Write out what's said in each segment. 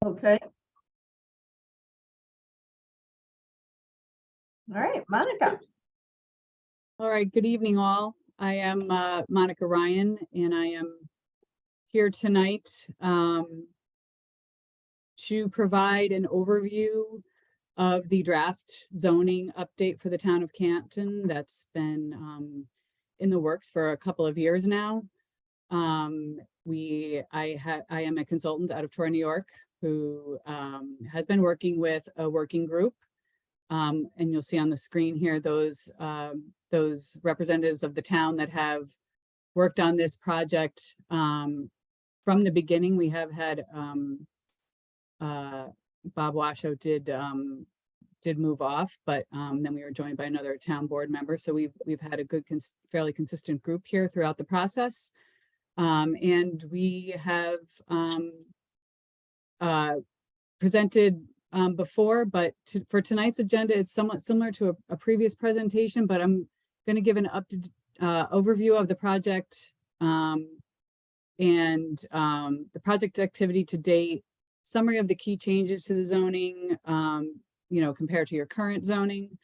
Okay. All right, Monica. All right, good evening all. I am Monica Ryan, and I am here tonight to provide an overview of the draft zoning update for the town of Canton that's been in the works for a couple of years now. I am a consultant out of Troy, New York, who has been working with a working group. And you'll see on the screen here those representatives of the town that have worked on this project from the beginning. We have had Bob Washoe did move off, but then we were joined by another town board member. So we've had a good, fairly consistent group here throughout the process. And we have presented before, but for tonight's agenda, it's somewhat similar to a previous presentation, but I'm going to give an overview of the project and the project activity to date, summary of the key changes to the zoning, compared to your current zoning,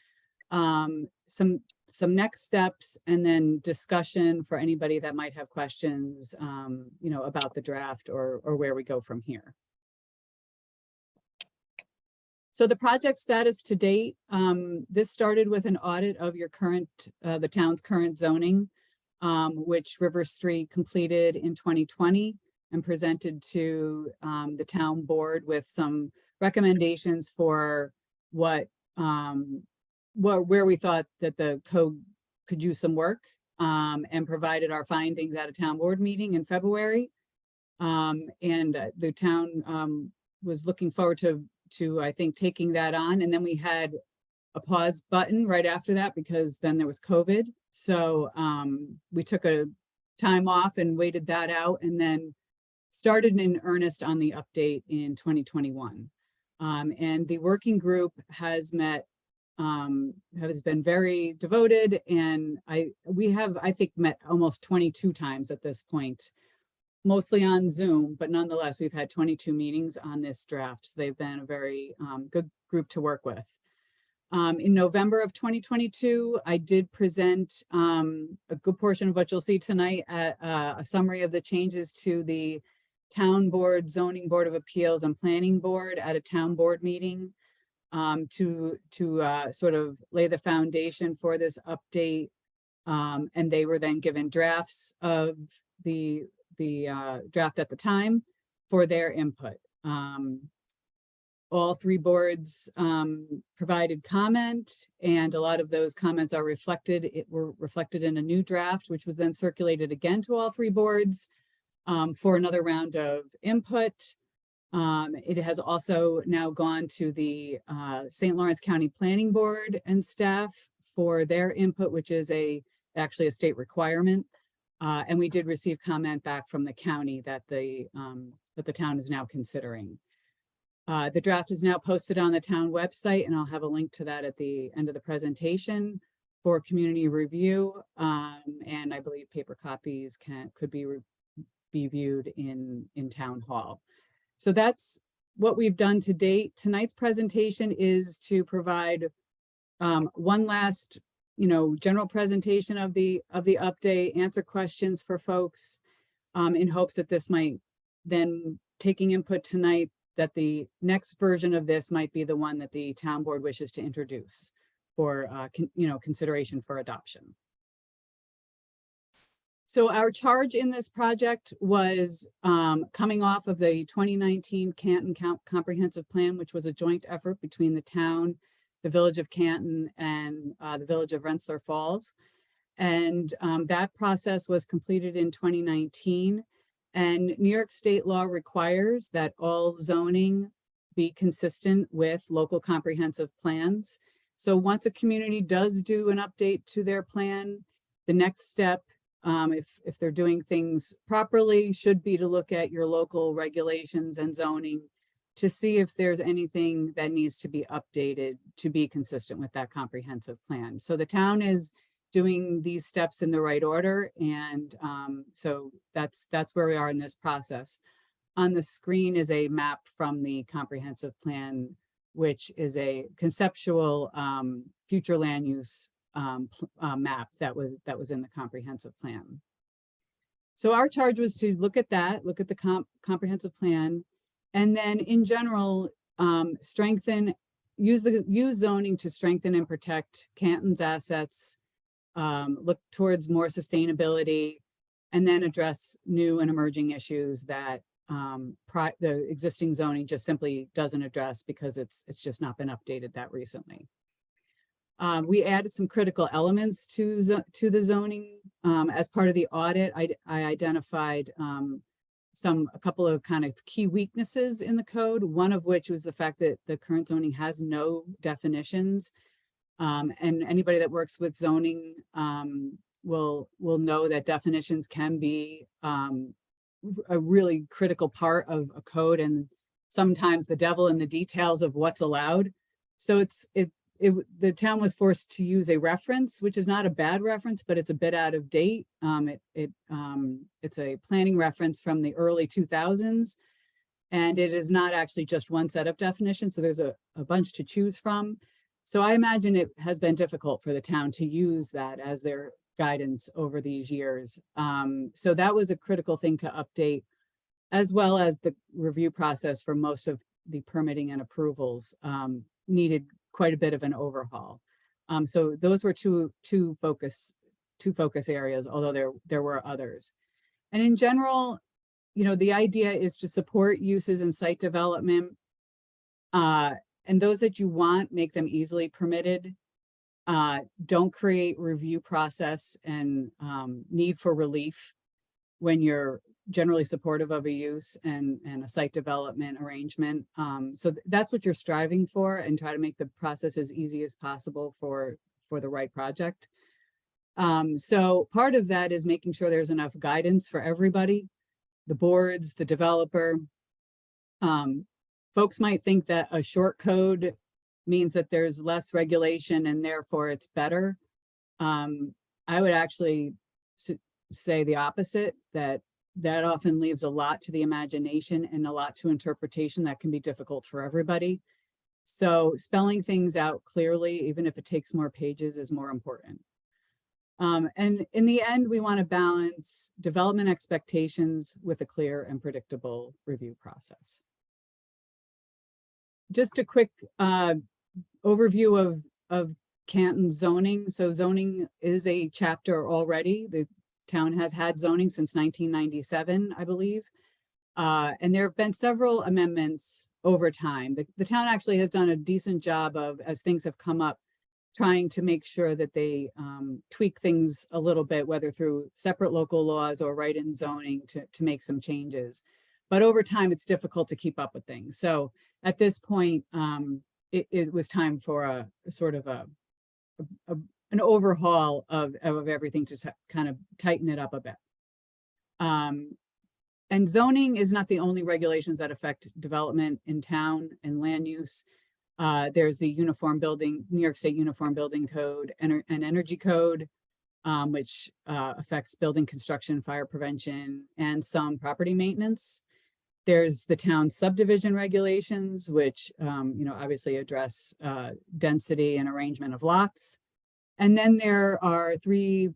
some next steps, and then discussion for anybody that might have questions, about the draft or where we go from here. So the project status to date, this started with an audit of your the town's current zoning, which River Street completed in 2020 and presented to the town board with some recommendations for where we thought that the code could use some work, and provided our findings at a town board meeting in February. And the town was looking forward to I think taking that on, and then we had a pause button right after that because then there was COVID. So we took a time off and waited that out, and then started in earnest on the update in 2021. And the working group has met, has been very devoted, and we have, I think, met almost 22 times at this point, mostly on Zoom, but nonetheless, we've had 22 meetings on this draft. So they've been a very good group to work with. In November of 2022, I did present a good portion of what you'll see tonight at a summary of the changes to the Town Board, Zoning Board of Appeals, and Planning Board at a town board meeting to sort of lay the foundation for this update. And they were then given drafts of the draft at the time for their input. All three boards provided comment, and a lot of those comments are were reflected in a new draft, which was then circulated again to all three boards for another round of input. It has also now gone to the St. Lawrence County Planning Board and staff for their input, which is actually a state requirement. And we did receive comment back from the county that the town is now considering. The draft is now posted on the town website, and I'll have a link to that at the end of the presentation for community review. And I believe paper copies could be viewed in town hall. So that's what we've done to date. Tonight's presentation is to provide one last general presentation of the update, answer questions for folks, in hopes that this might then, taking input tonight, that the next version of this might be the one that the town board wishes to introduce for consideration for adoption. So our charge in this project was coming off of the 2019 Canton Comprehensive Plan, which was a joint effort between the town, the village of Canton, and the village of Rensselaer Falls. And that process was completed in 2019. And New York state law requires that all zoning be consistent with local comprehensive plans. So once a community does do an update to their plan, the next step, if they're doing things properly, should be to look at your local regulations and zoning to see if there's anything that needs to be updated to be consistent with that comprehensive plan. So the town is doing these steps in the right order, and so that's where we are in this process. on the screen is a map from the comprehensive plan, which is a conceptual future land use map that was in the comprehensive plan. So our charge was to look at that, look at the comprehensive plan, and then in general, use zoning to strengthen and protect Canton's assets, look towards more sustainability, and then address new and emerging issues that the existing zoning just simply doesn't address because it's just not been updated that recently. We added some critical elements to the zoning. As part of the audit, I identified a couple of kind of key weaknesses in the code, one of which was the fact that the current zoning has no definitions. And anybody that works with zoning will know that definitions can be a really critical part of a code, and sometimes the devil in the details of what's allowed. So the town was forced to use a reference, which is not a bad reference, but it's a bit out of date. It's a planning reference from the early 2000s, and it is not actually just one set of definitions. So there's a bunch to choose from. So I imagine it has been difficult for the town to use that as their guidance over these years. So that was a critical thing to update, as well as the review process for most of the permitting and approvals needed quite a bit of an overhaul. So those were two focus areas, although there were others. And in general, the idea is to support uses in site development, and those that you want, make them easily permitted. Don't create review process and need for relief when you're generally supportive of a use and a site development arrangement. So that's what you're striving for, and try to make the process as easy as possible for the right project. So part of that is making sure there's enough guidance for everybody, the boards, the developer. Folks might think that a short code means that there's less regulation and therefore it's better. I would actually say the opposite, that often leaves a lot to the imagination and a lot to interpretation that can be difficult for everybody. So spelling things out clearly, even if it takes more pages, is more important. And in the end, we want to balance development expectations with a clear and predictable review process. Just a quick overview of Canton zoning. So zoning is a chapter already. The town has had zoning since 1997, I believe. And there have been several amendments over time. The town actually has done a decent job of, as things have come up, trying to make sure that they tweak things a little bit, whether through separate local laws or write-in zoning to make some changes. But over time, it's difficult to keep up with things. So at this point, it was time for a sort of an overhaul of everything to kind of tighten it up a bit. And zoning is not the only regulations that affect development in town and land use. There's the New York State Uniform Building Code and Energy Code, which affects building construction, fire prevention, and some property maintenance. There's the town subdivision regulations, which obviously address density and arrangement of lots. And then there are three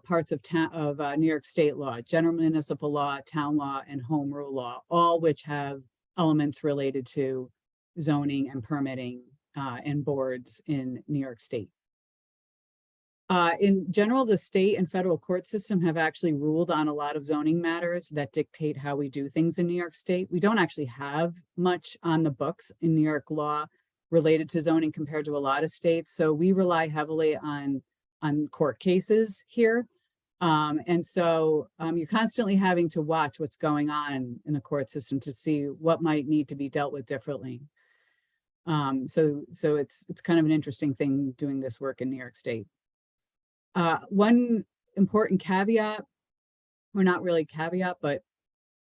parts of New York State law: general municipal law, town law, and home rule law, all which have elements related to zoning and permitting and boards in New York State. In general, the state and federal court system have actually ruled on a lot of zoning matters that dictate how we do things in New York State. We don't actually have much on the books in New York law related to zoning compared to a lot of states. So we rely heavily on court cases here. And so you're constantly having to watch what's going on in the court system to see what might need to be dealt with differently. So it's kind of an interesting thing doing this work in New York State. One important caveat, or not really caveat, but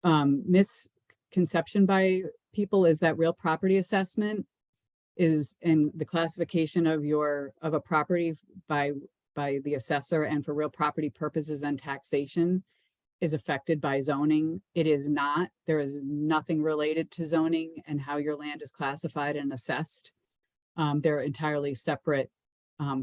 misconception by people, is that real property assessment is in the classification of a property by the assessor and for real property purposes and taxation is affected by zoning. It is not. There is nothing related to zoning and how your land is classified and assessed. They're entirely separate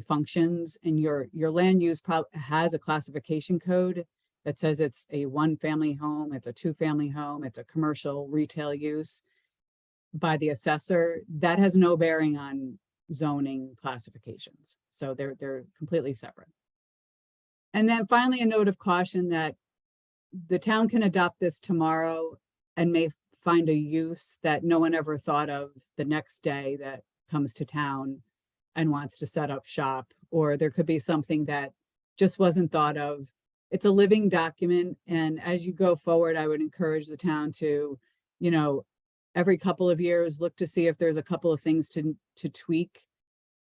functions, and your land use has a classification code that says it's a 1-family home, it's a 2-family home, it's a commercial retail use by the assessor. That has no bearing on zoning classifications. So they're completely separate. And then finally, a note of caution that the town can adopt this tomorrow and may find a use that no one ever thought of the next day that comes to town and wants to set up shop, or there could be something that just wasn't thought of. It's a living document. And as you go forward, I would encourage the town to, you know, every couple of years, look to see if there's a couple of things to tweak.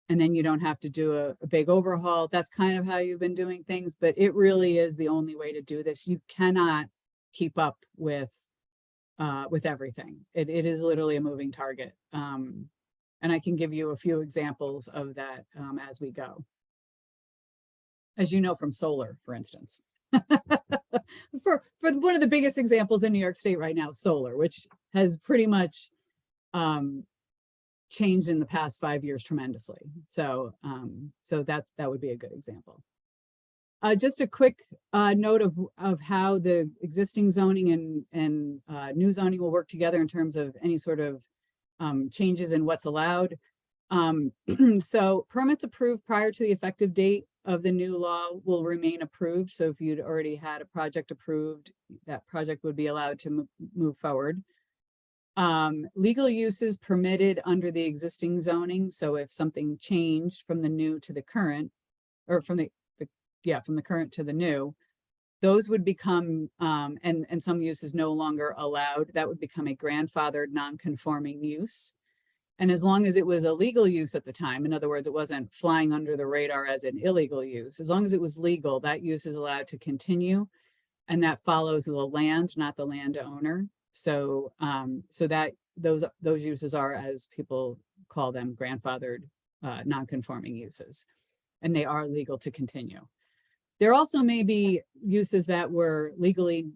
And then you don't have to do a big overhaul. That's kind of how you've been doing things, but it really is the only way to do this. You cannot keep up with everything. It is literally a moving target. And I can give you a few examples of that as we go. As you know, from solar, for instance. for one of the biggest examples in New York State right now, solar, which has pretty much changed in the past 5 years tremendously. So that would be a good example. Just a quick note of how the existing zoning and new zoning will work together in terms of any sort of changes in what's allowed. So permits approved prior to the effective date of the new law will remain approved. So if you'd already had a project approved, that project would be allowed to move forward. Legal uses permitted under the existing zoning. So if something changed from the new to the current, or from the current to the new, those would become, and some uses no longer allowed, that would become a grandfathered non-conforming use. And as long as it was a legal use at the time, in other words, it wasn't flying under the radar as an illegal use, as long as it was legal, that use is allowed to continue. And that follows the land, not the landowner. So, so that those uses are, as people call them, grandfathered non-conforming uses, and they are legal to continue. There also may be uses that were legally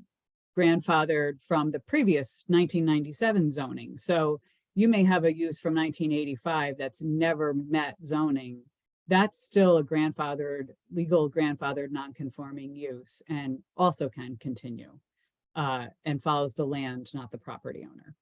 grandfathered from the previous 1997 zoning. So you may have a use from 1985 that's never met zoning. That's still a legal grandfathered non-conforming use, and also can continue and follows the land, not the property owner.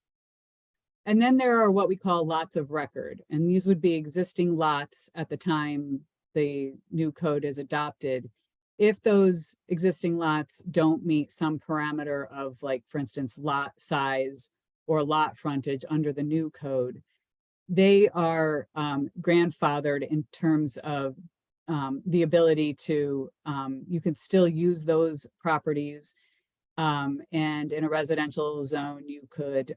And then there are what we call lots of record. And these would be existing lots at the time the new code is adopted. If those existing lots don't meet some parameter of, like, for instance, lot size or lot frontage under the new code, they are grandfathered in terms of the ability to, you can still use those properties. And in a residential zone, you could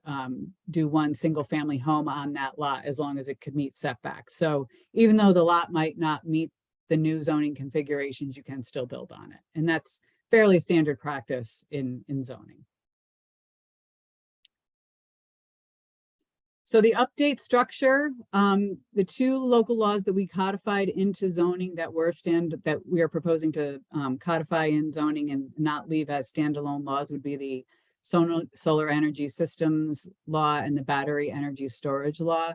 do one single family home on that lot as long as it could meet setbacks. So even though the lot might not meet the new zoning configurations, you can still build on it. And that's fairly standard practice in zoning. So the update structure, the two local laws that we codified into zoning that we are proposing to codify in zoning and not leave as standalone laws would be the solar energy systems law and the battery energy storage law.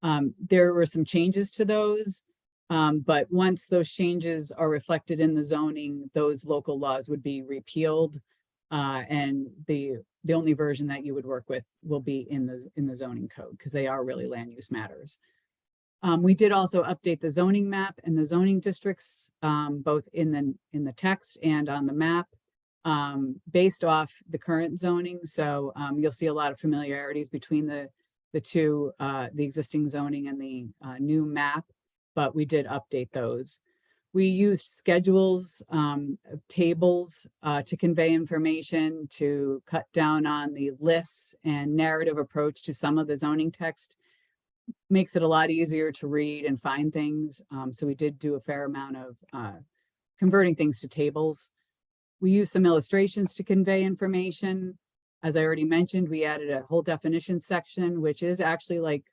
There were some changes to those, but once those changes are reflected in the zoning, those local laws would be repealed, and the only version that you would work with will be in the zoning code, because they are really land use matters. We did also update the zoning map and the zoning districts, both in the text and on the map, based off the current zoning. So you'll see a lot of familiarities between the two, the existing zoning and the new map, but we did update those. We used schedules, tables to convey information, to cut down on the lists and narrative approach to some of the zoning text. Makes it a lot easier to read and find things. So we did do a fair amount of converting things to tables. We used some illustrations to convey information. As I already mentioned, we added a whole definition section, which is actually like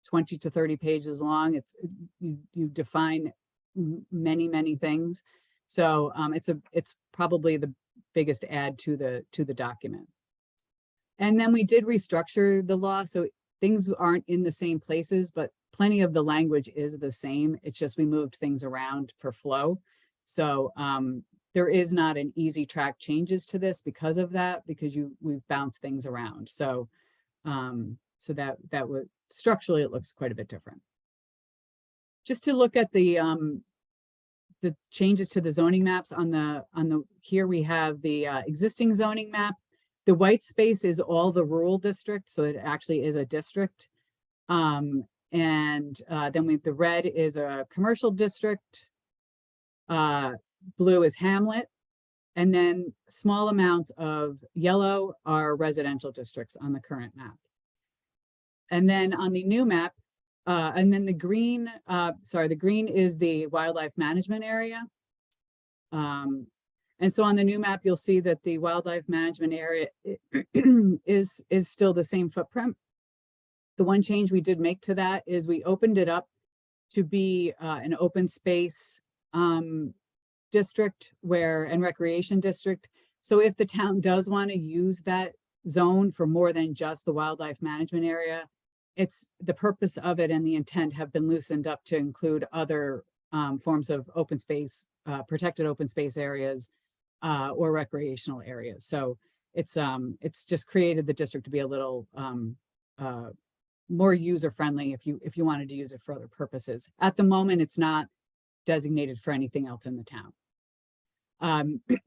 20 to 30 pages long. You define many things. So it's probably the biggest add to the document. And then we did restructure the law, so things aren't in the same places, but plenty of the language is the same. It's just we moved things around for flow. So there is not an easy track changes to this because of that, because we've bounced things around. So so that would structurally it looks quite a bit different. Just to look at the changes to the zoning maps on the here we have the existing zoning map. The white space is all the rural district, so it actually is a district. And then the red is a commercial district. Blue is Hamlet. And then small amounts of yellow are residential districts on the current map. And then on the new map, and then the green, the green is the wildlife management area. And so on the new map, you'll see that the wildlife management area is still the same footprint. The one change we did make to that is we opened it up to be an open space district and recreation district. So if the town does want to use that zone for more than just the wildlife management area, it's the purpose of it and the intent have been loosened up to include other forms of open space, protected open space areas or recreational areas. So it's just created the district to be a little more user-friendly if you wanted to use it for other purposes. At the moment, it's not designated for anything else in the town.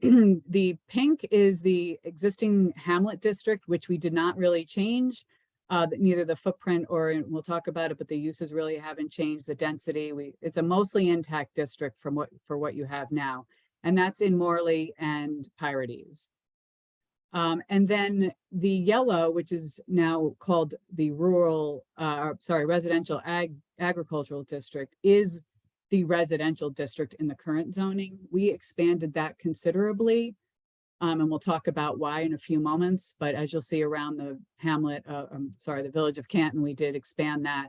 The pink is the existing Hamlet district, which we did not really change. Neither the footprint or we'll talk about it, but the uses really haven't changed. The density, it's a mostly intact district for what you have now, and that's in Morley and Pirates. And then the yellow, which is now called the residential agricultural district, is the residential district in the current zoning. We expanded that considerably. And we'll talk about why in a few moments, but as you'll see around the Hamlet, the village of Canton, we did expand that.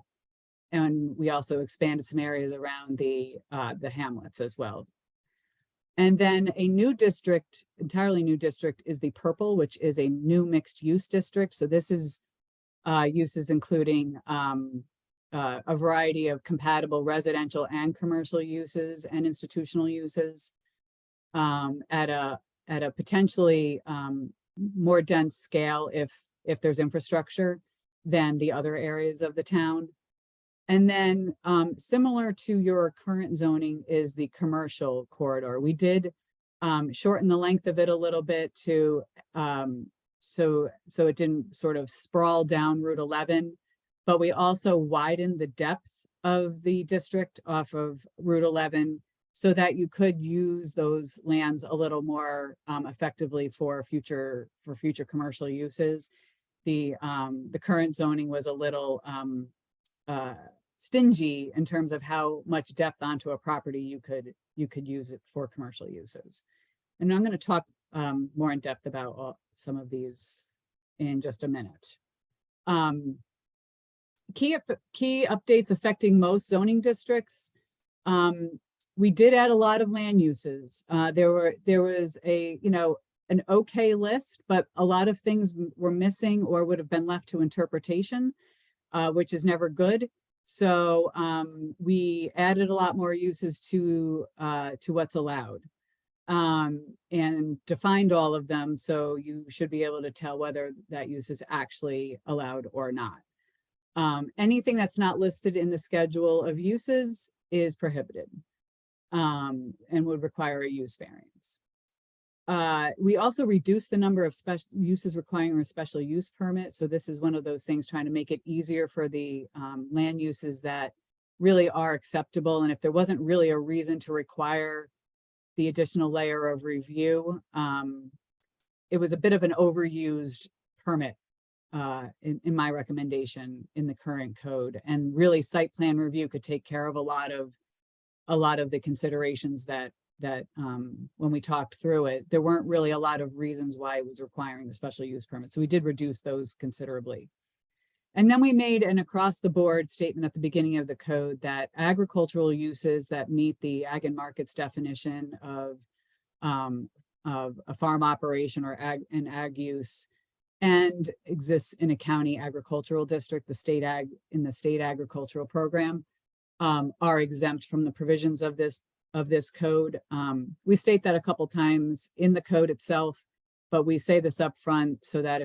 And we also expanded some areas around the hamlets as well. And then a new district, entirely new district, is the purple, which is a new mixed use district. So this is uses including a variety of compatible residential and commercial uses and institutional uses at a potentially more dense scale if there's infrastructure than the other areas of the town. And then similar to your current zoning is the commercial corridor. We did shorten the length of it a little bit to so it didn't sort of sprawl down Route 11, but we also widened the depth of the district off of Route 11 so that you could use those lands a little more effectively for future commercial uses. The current zoning was a little stingy in terms of how much depth onto a property you could use it for commercial uses. And I'm going to talk more in depth about some of these in just a minute. Key updates affecting most zoning districts. We did add a lot of land uses. There was an okay list, but a lot of things were missing or would have been left to interpretation, which is never good. So we added a lot more uses to what's allowed and defined all of them. So you should be able to tell whether that use is actually allowed or not. Anything that's not listed in the schedule of uses is prohibited and would require a use variance. We also reduced the number of special uses requiring a special use permit. So this is one of those things trying to make it easier for the land uses that really are acceptable. And if there wasn't really a reason to require the additional layer of review, it was a bit of an overused permit in my recommendation in the current code. And really site plan review could take care of a lot of the considerations that when we talked through it, there weren't really a lot of reasons why it was requiring the special use permit. So we did reduce those considerably. And then we made an across the board statement at the beginning of the code that agricultural uses that meet the ag and markets definition of a farm operation or an ag use and exists in a county agricultural district, the state agricultural program, are exempt from the provisions of this code. We state that a couple times in the code itself, but we say this up front so that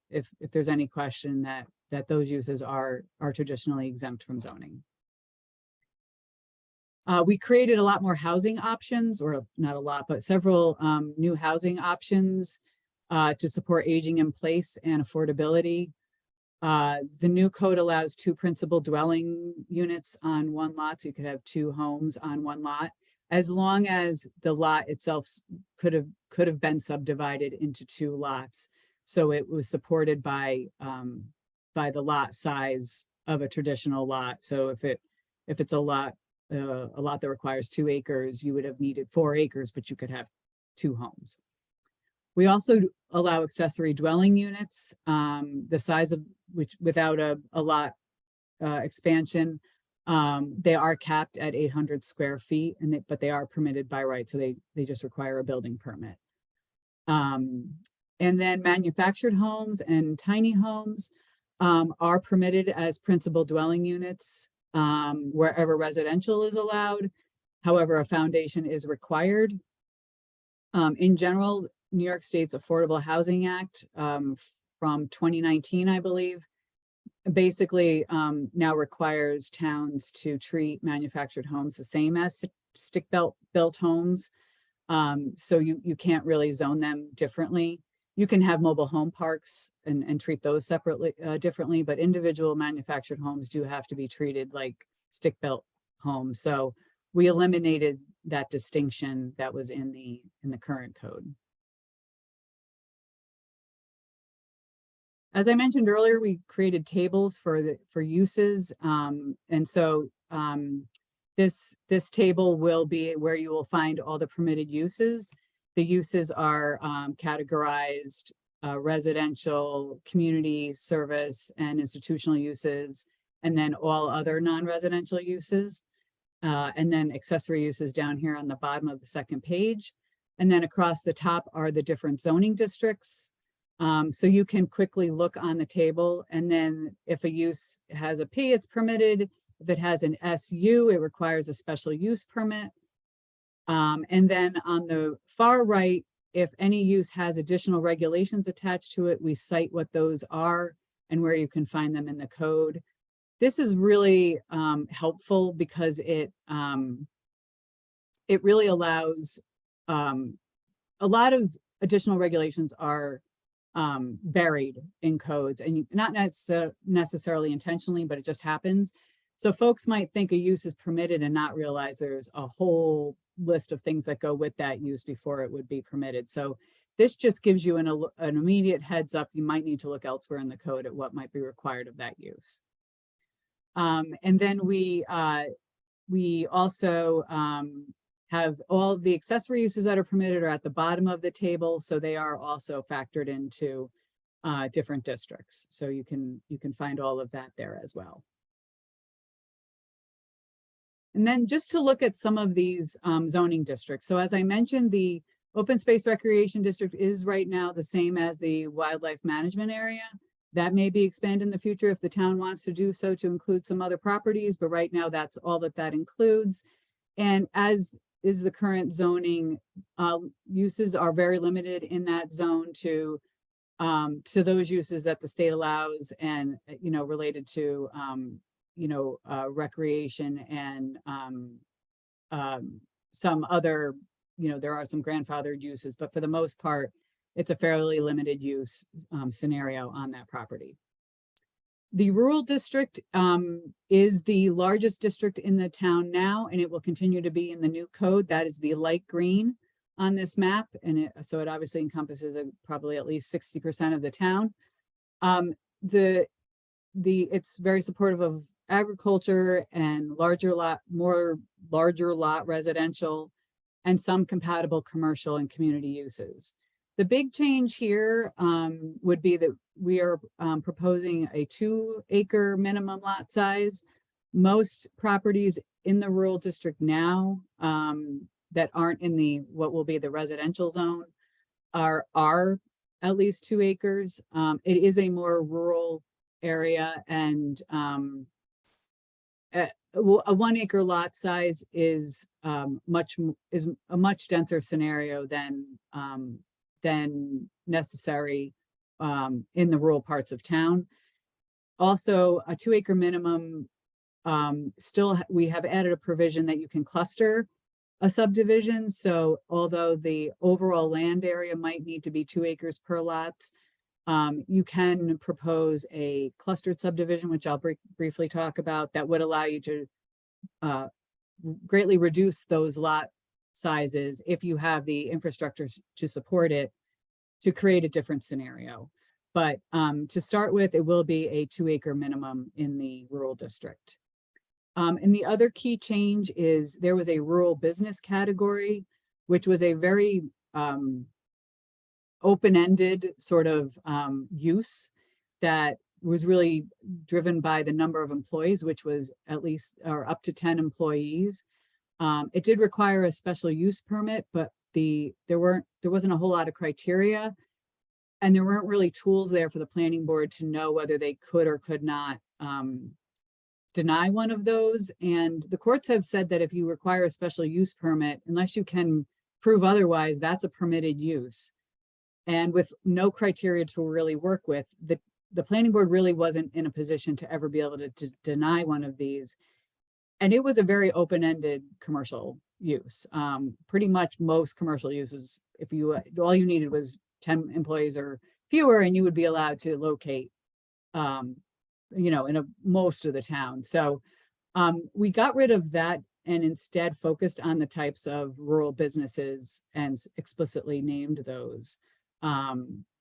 if there's any question that those uses are traditionally exempt from zoning. We created a lot more housing options, or not a lot, but several new housing options to support aging in place and affordability. The new code allows 2 principal dwelling units on one lot, so you could have 2 homes on one lot, as long as the lot itself could have been subdivided into 2 lots. So it was supported by the lot size of a traditional lot. So if it's a lot that requires 2 acres, you would have needed 4 acres, but you could have 2 homes. We also allow accessory dwelling units, the size of which without a lot expansion. They are capped at 800 square feet, but they are permitted by right. So they just require a building permit. And then manufactured homes and tiny homes are permitted as principal dwelling units wherever residential is allowed. However, a foundation is required. In general, New York State's Affordable Housing Act from 2019, I believe, basically now requires towns to treat manufactured homes the same as stick-built homes. So you can't really zone them differently. You can have mobile home parks and treat those separately, differently, but individual manufactured homes do have to be treated like stick-built homes. So we eliminated that distinction that was in the current code. As I mentioned earlier, we created tables for uses, and so this table will be where you will find all the permitted uses. The uses are categorized residential, community, service, and institutional uses, and then all other non-residential uses, and then accessory uses down here on the bottom of the second page. And then across the top are the different zoning districts. So you can quickly look on the table, and then if a use has a P, it's permitted. If it has an SU, it requires a special use permit. And then on the far right, if any use has additional regulations attached to it, we cite what those are and where you can find them in the code. This is really helpful because it really allows a lot of additional regulations are buried in codes, and not necessarily intentionally, but it just happens. So folks might think a use is permitted and not realize there's a whole list of things that go with that use before it would be permitted. So this just gives you an immediate heads up. You might need to look elsewhere in the code at what might be required of that use. And then we also have all the accessory uses that are permitted are at the bottom of the table. So they are also factored into different districts. So you can find all of that there as well. And then just to look at some of these zoning districts. So as I mentioned, the open space recreation district is right now the same as the wildlife management area. That may be expanded in the future if the town wants to do so to include some other properties, but right now that's all that includes. And as is the current zoning, uses are very limited in that zone to those uses that the state allows, and related to recreation and some other, there are some grandfathered uses, but for the most part, it's a fairly limited use scenario on that property. The rural district is the largest district in the town now, and it will continue to be in the new code. That is the light green on this map, and so it obviously encompasses probably at least 60% of the town. It's very supportive of agriculture and larger lot residential, and some compatible commercial and community uses. The big change here would be that we are proposing a 2-acre minimum lot size. Most properties in the rural district now that aren't in what will be the residential zone are at least 2 acres. It is a more rural area, and a 1 acre lot size is a much denser scenario than necessary in the rural parts of town. Also, a 2 acre minimum, we have added a provision that you can cluster a subdivision. So although the overall land area might need to be 2 acres per lot, you can propose a clustered subdivision, which I'll briefly talk about, that would allow you to greatly reduce those lot sizes if you have the infrastructure to support it, to create a different scenario. But to start with, it will be a 2 acre minimum in the rural district. And the other key change is there was a rural business category, which was a very open-ended sort of use that was really driven by the number of employees, which was at least or up to 10 employees. It did require a special use permit, but there wasn't a whole lot of criteria, and there weren't really tools there for the planning board to know whether they could or could not deny one of those. And the courts have said that if you require a special use permit, unless you can prove otherwise, that's a permitted use. And with no criteria to really work with, the planning board really wasn't in a position to ever be able to deny one of these. And it was a very open-ended commercial use. Pretty much most commercial uses, all you needed was 10 employees or fewer, and you would be allowed to locate, in most of the town. So we got rid of that and instead focused on the types of rural businesses and explicitly named those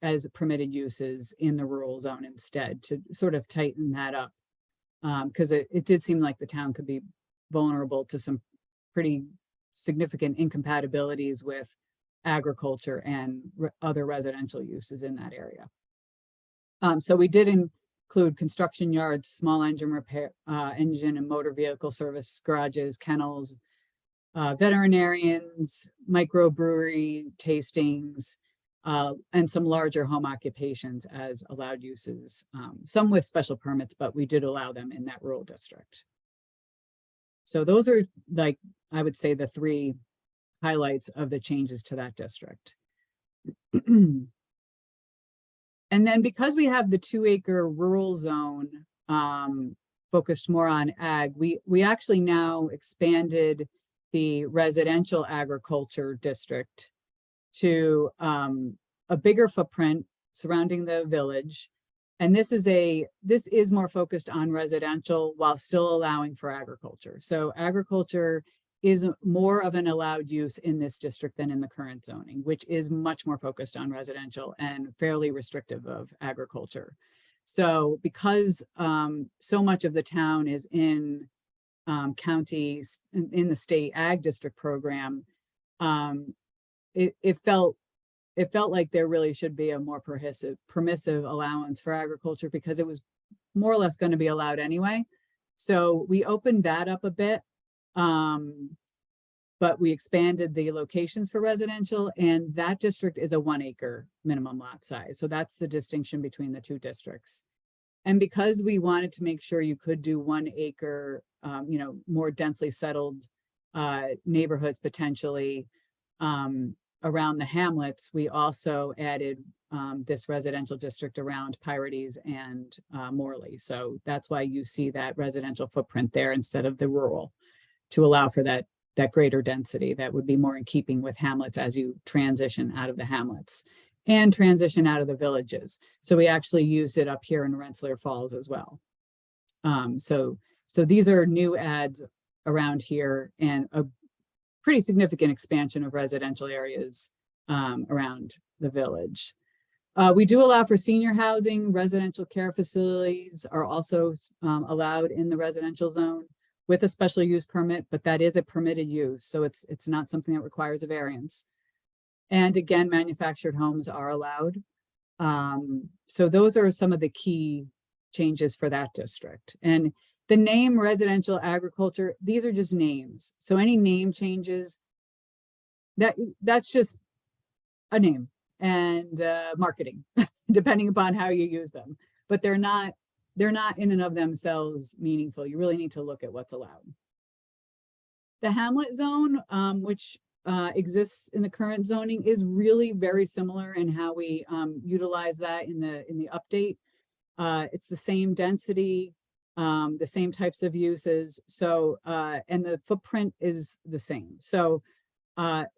as permitted uses in the rural zone instead, to sort of tighten that up. Because it did seem like the town could be vulnerable to some pretty significant incompatibilities with agriculture and other residential uses in that area. So we did include construction yards, small engine repair, engine and motor vehicle service garages, kennels, veterinarians, microbrewery tastings, and some larger home occupations as allowed uses, some with special permits, but we did allow them in that rural district. So those are, like, I would say, the 3 highlights of the changes to that district. And then because we have the 2 acre rural zone focused more on ag, we actually now expanded the residential agriculture district to a bigger footprint surrounding the village. And this is more focused on residential while still allowing for agriculture. So agriculture is more of an allowed use in this district than in the current zoning, which is much more focused on residential and fairly restrictive of agriculture. So because so much of the town is in counties in the state ag district program, it felt like there really should be a more permissive allowance for agriculture, because it was more or less going to be allowed anyway. So we opened that up a bit, but we expanded the locations for residential, and that district is a 1 acre minimum lot size. So that's the distinction between the 2 districts. And because we wanted to make sure you could do 1 acre, more densely settled neighborhoods potentially, around the hamlets, we also added this residential district around Pirates and Morley. So that's why you see that residential footprint there instead of the rural, to allow for that greater density that would be more in keeping with hamlets as you transition out of the hamlets and transition out of the villages. So we actually used it up here in Rensselaer Falls as well. So these are new adds around here, and a pretty significant expansion of residential areas around the village. We do allow for senior housing. Residential care facilities are also allowed in the residential zone with a special use permit, but that is a permitted use. So it's not something that requires a variance. And again, manufactured homes are allowed. So those are some of the key changes for that district. And the name residential agriculture, these are just names. So any name changes, that's just a name. marketing, depending upon how you use them. But they're not in and of themselves meaningful. You really need to look at what's allowed. The hamlet zone, which exists in the current zoning, is really very similar in how we utilize that in the update. It's the same density, the same types of uses. So, and the footprint is the same. So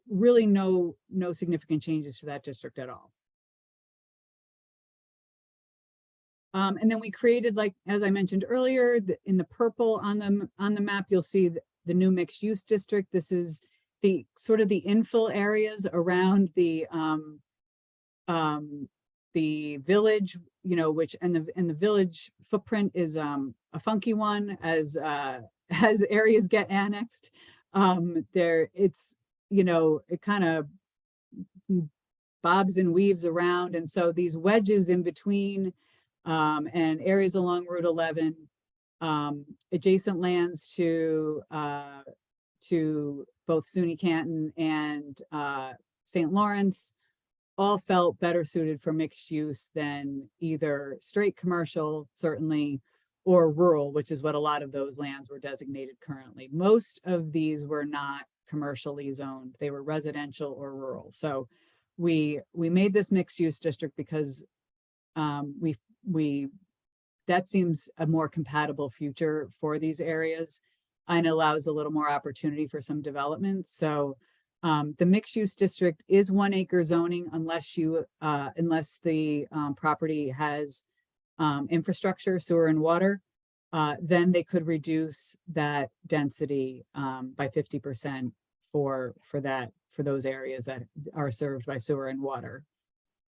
really no significant changes to that district at all. And then we created, like, as I mentioned earlier, in the purple on the map, you'll see the new mixed use district. This is the sort of the infill areas around the village, you know, which and the village footprint is a funky one as areas get annexed. There it's, you know, it kind of bobs and weaves around, and so these wedges in between and areas along Route 11, adjacent lands to both SUNY Canton and St. Lawrence, all felt better suited for mixed use than either straight commercial, certainly, or rural, which is what a lot of those lands were designated currently. Most of these were not commercially zoned. They were residential or rural. So we made this mixed use district because that seems a more compatible future for these areas and allows a little more opportunity for some development. So the mixed use district is 1 acre zoning unless the property has infrastructure, sewer and water. Then they could reduce that density by 50% for those areas that are served by sewer and water.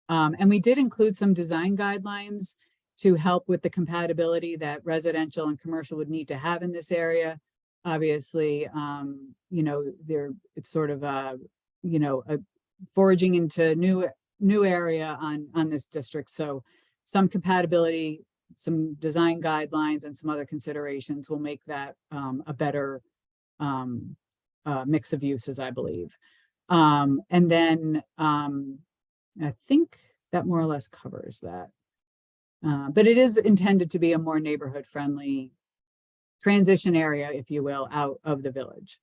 And we did include some design guidelines to help with the compatibility that residential and commercial would need to have in this area. Obviously, you know, it's sort of a foraging into new area on this district. So some compatibility, some design guidelines, and some other considerations will make that a better mix of uses, I believe. And then I think that more or less covers that. But it is intended to be a more neighborhood friendly transition area, if you will, out of the village.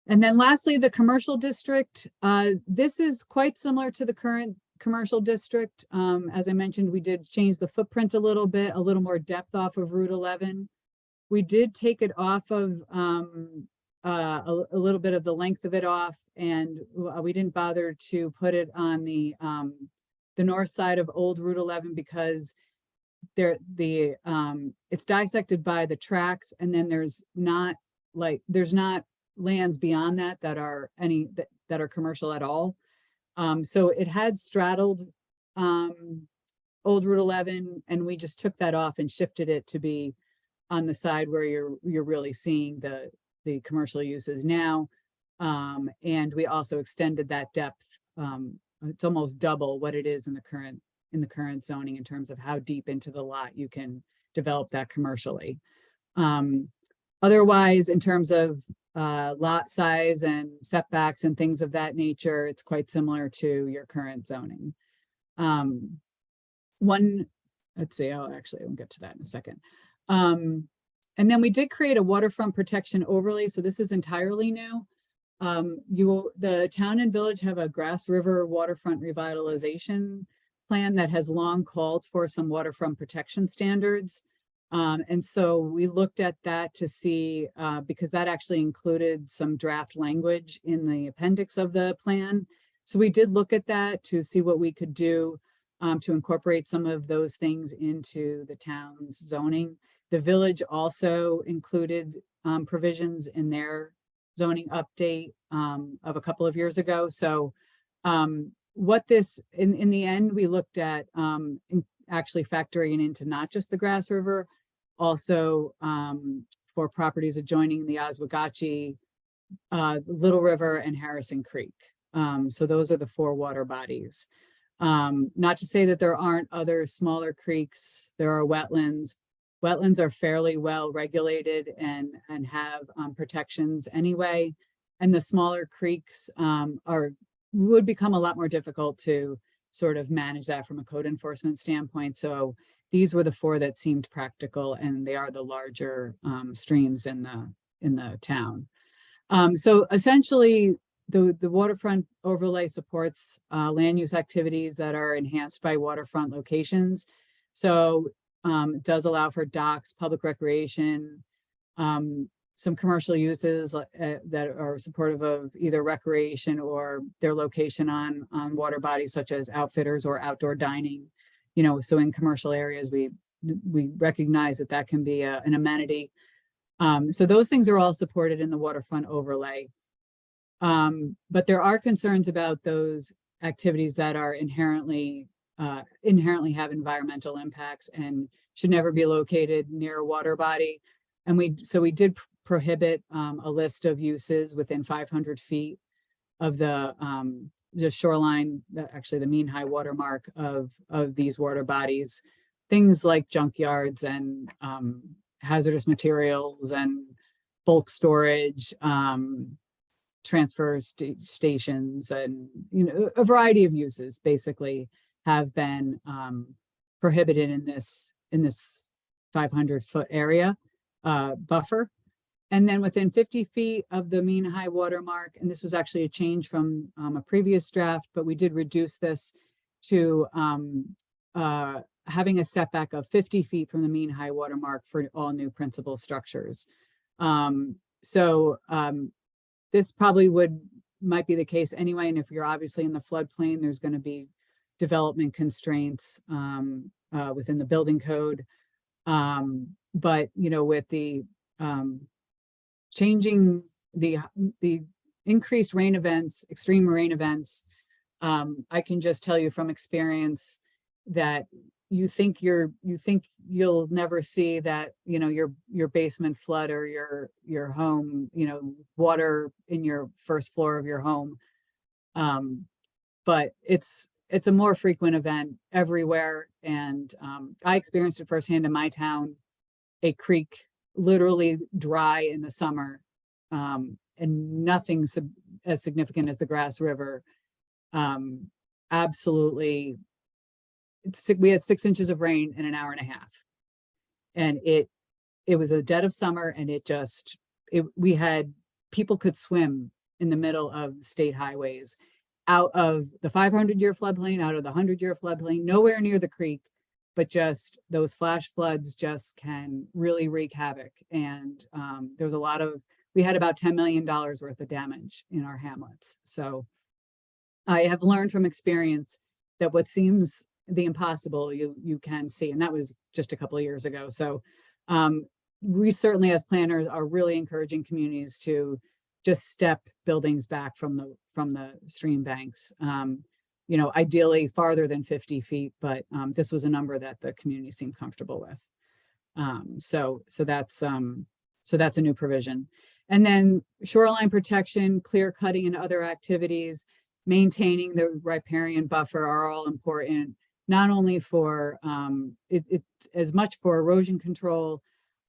And then lastly, the commercial district. This is quite similar to the current commercial district. As I mentioned, we did change the footprint a little bit, a little more depth off of Route 11. We did take it off of a little bit of the length of it off, and we didn't bother to put it on the north side of old Route 11 because it's dissected by the tracks, and then there's not lands beyond that are that are commercial at all. So it had straddled old Route 11, and we just took that off and shifted it to be on the side where you're really seeing the commercial uses now. And we also extended that depth. It's almost double what it is in the current zoning in terms of how deep into the lot you can develop that commercially. Otherwise, in terms of lot size and setbacks and things of that nature, it's quite similar to your current zoning. Let's see, I'll get to that in a second. And then we did create a waterfront protection overlay. So this is entirely new. The town and village have a Grass River waterfront revitalization plan that has long called for some waterfront protection standards. And so we looked at that to see, because that actually included some draft language in the appendix of the plan. So we did look at that to see what we could do to incorporate some of those things into the town's zoning. The village also included provisions in their zoning update of a couple of years ago. So what this, in the end, we looked at actually factoring into not just the Grass River, also for properties adjoining the Oswegatchie, Little River, and Harrison Creek. So those are the 4 water bodies. Not to say that there aren't other smaller creeks. There are wetlands. Wetlands are fairly well regulated and have protections anyway. And the smaller creeks are would become a lot more difficult to sort of manage that from a code enforcement standpoint. So these were the 4 that seemed practical, and they are the larger streams in the town. So essentially, the waterfront overlay supports land use activities that are enhanced by waterfront locations. So it does allow for docks, public recreation, some commercial uses that are supportive of either recreation or their location on water bodies, such as outfitters or outdoor dining. You know, so in commercial areas, we recognize that that can be an amenity. So those things are all supported in the waterfront overlay. But there are concerns about those activities that are inherently have environmental impacts and should never be located near a water body. And we did prohibit a list of uses within 500 feet of the shoreline, actually the mean high water mark of these water bodies. Things like junkyards and hazardous materials and bulk storage, transfer stations, and a variety of uses basically have been prohibited in this 500-foot area buffer. And then within 50 feet of the mean high water mark, and this was actually a change from a previous draft, but we did reduce this to having a setback of 50 feet from the mean high water mark for all new principal structures. This probably might be the case anyway. And if you're obviously in the floodplain, there's going to be development constraints within the building code. But with the changing the increased rain events, extreme rain events, I can just tell you from experience that you think you'll never see that your basement flood or your home water in your first floor of your home, but it's a more frequent event everywhere. And I experienced it firsthand in my town, a creek literally dry in the summer, and nothing as significant as the Grass River. Absolutely, we had 6 inches of rain in an hour and a half, and it was a dead of summer, and we had people could swim in the middle of state highways, out of the 500-year floodplain, out of the 100-year floodplain, nowhere near the creek. But just those flash floods just can really wreak havoc. And there was we had about $10 million worth of damage in our hamlets. So I have learned from experience that what seems the impossible, you can see. And that was just a couple of years ago. So we certainly as planners are really encouraging communities to just step buildings back from the stream banks. Ideally farther than 50 feet, but this was a number that the community seemed comfortable with. So that's a new provision. And then shoreline protection, clear cutting, and other activities, maintaining the riparian buffer are all important, not only for as much for erosion control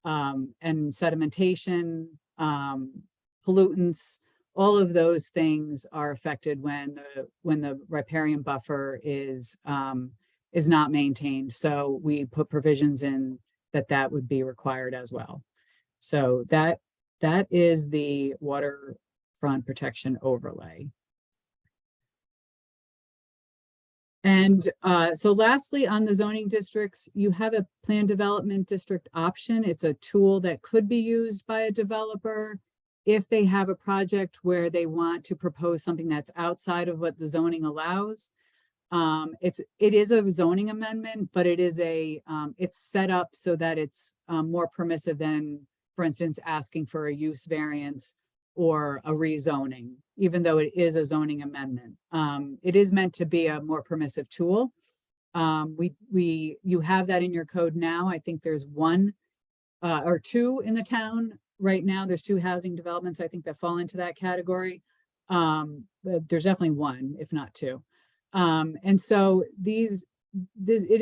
and sedimentation, pollutants. All of those things are affected when the riparian buffer is not maintained. So we put provisions in that would be required as well. So that is the waterfront protection overlay. And so lastly, on the zoning districts, you have a plan development district option. It's a tool that could be used by a developer if they have a project where they want to propose something that's outside of what the zoning allows. It is a zoning amendment, but it's set up so that it's more permissive than, for instance, asking for a use variance or a rezoning, even though it is a zoning amendment. It is meant to be a more permissive tool. You have that in your code now. I think there's one or two in the town right now. There's 2 housing developments, I think, that fall into that category. But there's definitely 1, if not 2. And so it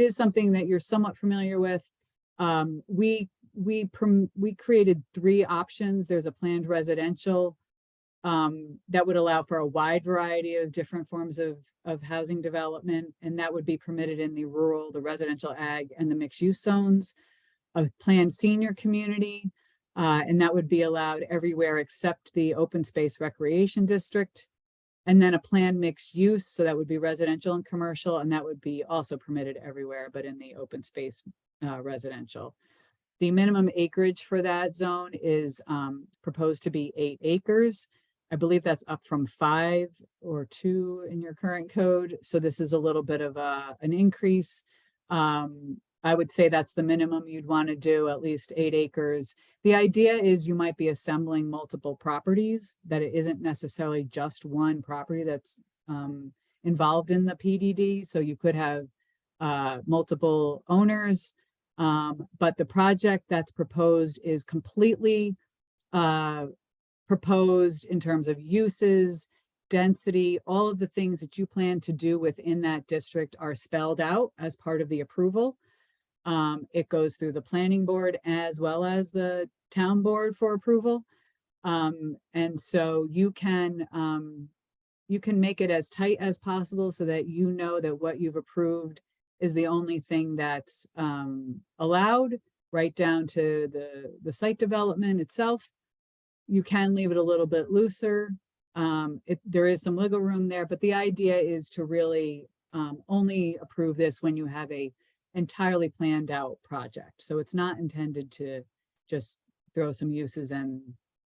is something that you're somewhat familiar with. We created 3 options. There's a planned residential that would allow for a wide variety of different forms of housing development, and that would be permitted in the rural, the residential ag, and the mixed use zones. A planned senior community, and that would be allowed everywhere except the open space recreation district. And then a planned mixed use, so that would be residential and commercial, and that would be also permitted everywhere, but in the open space residential. The minimum acreage for that zone is proposed to be 8 acres. I believe that's up from 5 or 2 in your current code. So this is a little bit of an increase. I would say that's the minimum you'd want to do, at least 8 acres. The idea is you might be assembling multiple properties, that it isn't necessarily just one property that's involved in the PDD. So you could have multiple owners, but the project that's proposed is completely proposed in terms of uses, density, all of the things that you plan to do within that district are spelled out as part of the approval. It goes through the planning board as well as the town board for approval. And so you can make it as tight as possible so that you know that what you've approved is the only thing that's allowed, right down to the site development itself. You can leave it a little bit looser. There is some wiggle room there, but the idea is to really only approve this when you have a entirely planned out project. So it's not intended to just throw some uses and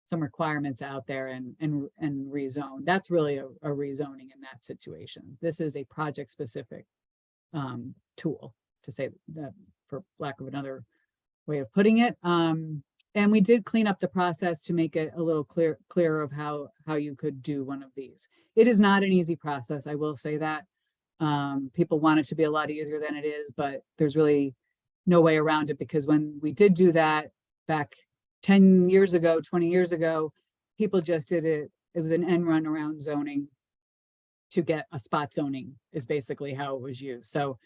some requirements out there and rezone. That's really a rezoning in that situation. This is a project specific tool, to say that, for lack of another way of putting it. And we did clean up the process to make it a little clearer of how you could do one of these. It is not an easy process, I will say that. People want it to be a lot easier than it is, but there's really no way around it, because when we did do that back 10 years ago, 20 years ago, people just did it. It was an end run around zoning to get a spot zoning, is basically how it was used. So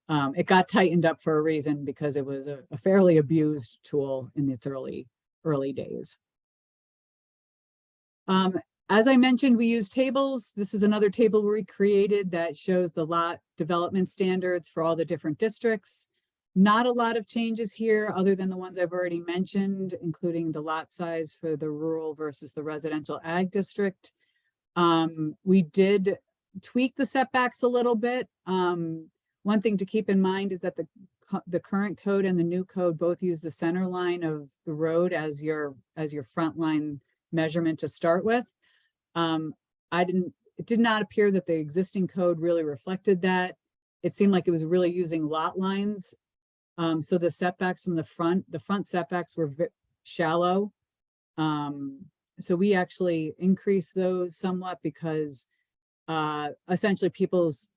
it got tightened up for a reason, because it was a fairly abused tool in its early days. As I mentioned, we use tables. This is another table we created that shows the lot development standards for all the different districts. Not a lot of changes here other than the ones I've already mentioned, including the lot size for the rural versus the residential ag district. We did tweak the setbacks a little bit. One thing to keep in mind is that the current code and the new code both use the center line of the road as your front line measurement to start with. It did not appear that the existing code really reflected that. It seemed like it was really using lot lines. So the setbacks from the front setbacks were shallow. So we actually increased those somewhat, because essentially people's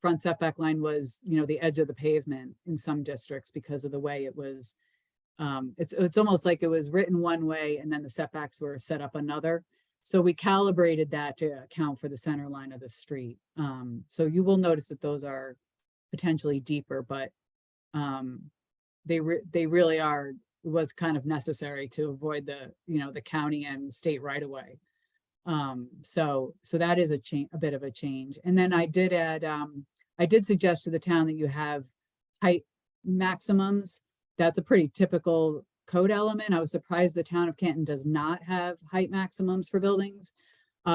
front setback line was, the edge of the pavement in some districts, because of the way it was. It's almost like it was written one way and then the setbacks were set up another. So we calibrated that to account for the center line of the street. So you will notice that those are potentially deeper, but they really are. It was kind of necessary to avoid the county and state right away. So that is a bit of a change. And then I did add, I did suggest to the town that you have height maximums. That's a pretty typical code element. I was surprised the town of Canton does not have height maximums for buildings.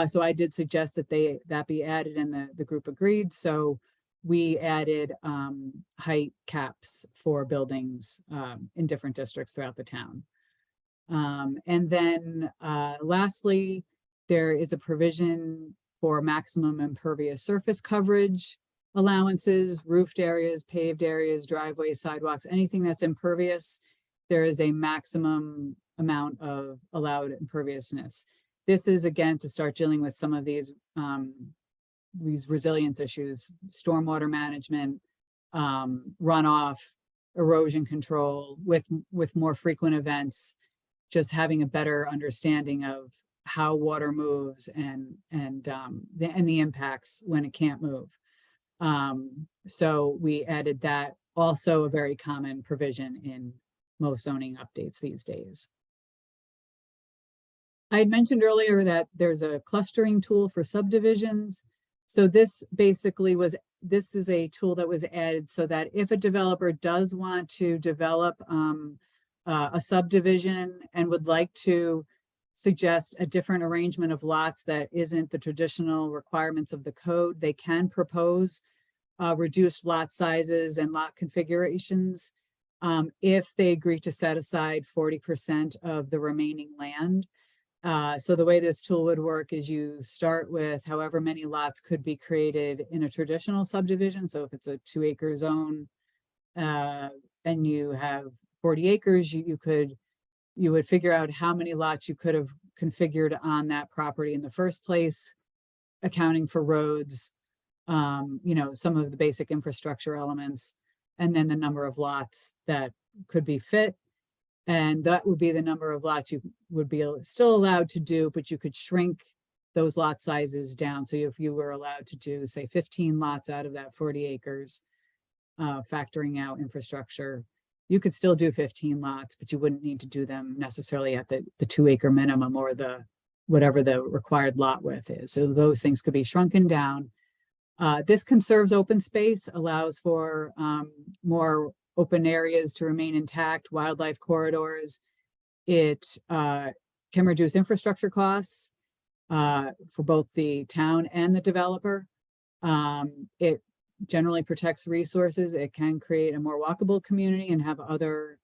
So I did suggest that that be added, and the group agreed. So we added height caps for buildings in different districts throughout the town. And then lastly, there is a provision for maximum impervious surface coverage allowances, roofed areas, paved areas, driveways, sidewalks, anything that's impervious. There is a maximum amount of allowed imperviousness. This is, again, to start dealing with some of these resilience issues, stormwater management, runoff, erosion control, with more frequent events, just having a better understanding of how water moves and the impacts when it can't move. So we added that, also a very common provision in most zoning updates these days. I had mentioned earlier that there's a clustering tool for subdivisions. So this basically this is a tool that was added so that if a developer does want to develop a subdivision and would like to suggest a different arrangement of lots that isn't the traditional requirements of the code, they can propose reduced lot sizes and lot configurations if they agree to set aside 40% of the remaining land. So the way this tool would work is you start with however many lots could be created in a traditional subdivision. So if it's a 2-acre zone and you have 40 acres, you would figure out how many lots you could have configured on that property in the first place, accounting for roads, some of the basic infrastructure elements, and then the number of lots that could be fit. And that would be the number of lots you would be still allowed to do, but you could shrink those lot sizes down. So if you were allowed to do, say, 15 lots out of that 40 acres, factoring out infrastructure, you could still do 15 lots, but you wouldn't need to do them necessarily at the 2-acre minimum or whatever the required lot width is. So those things could be shrunken down. This conserves open space, allows for more open areas to remain intact, wildlife corridors. It can reduce infrastructure costs for both the town and the developer. It generally protects resources. It can create a more walkable community and have other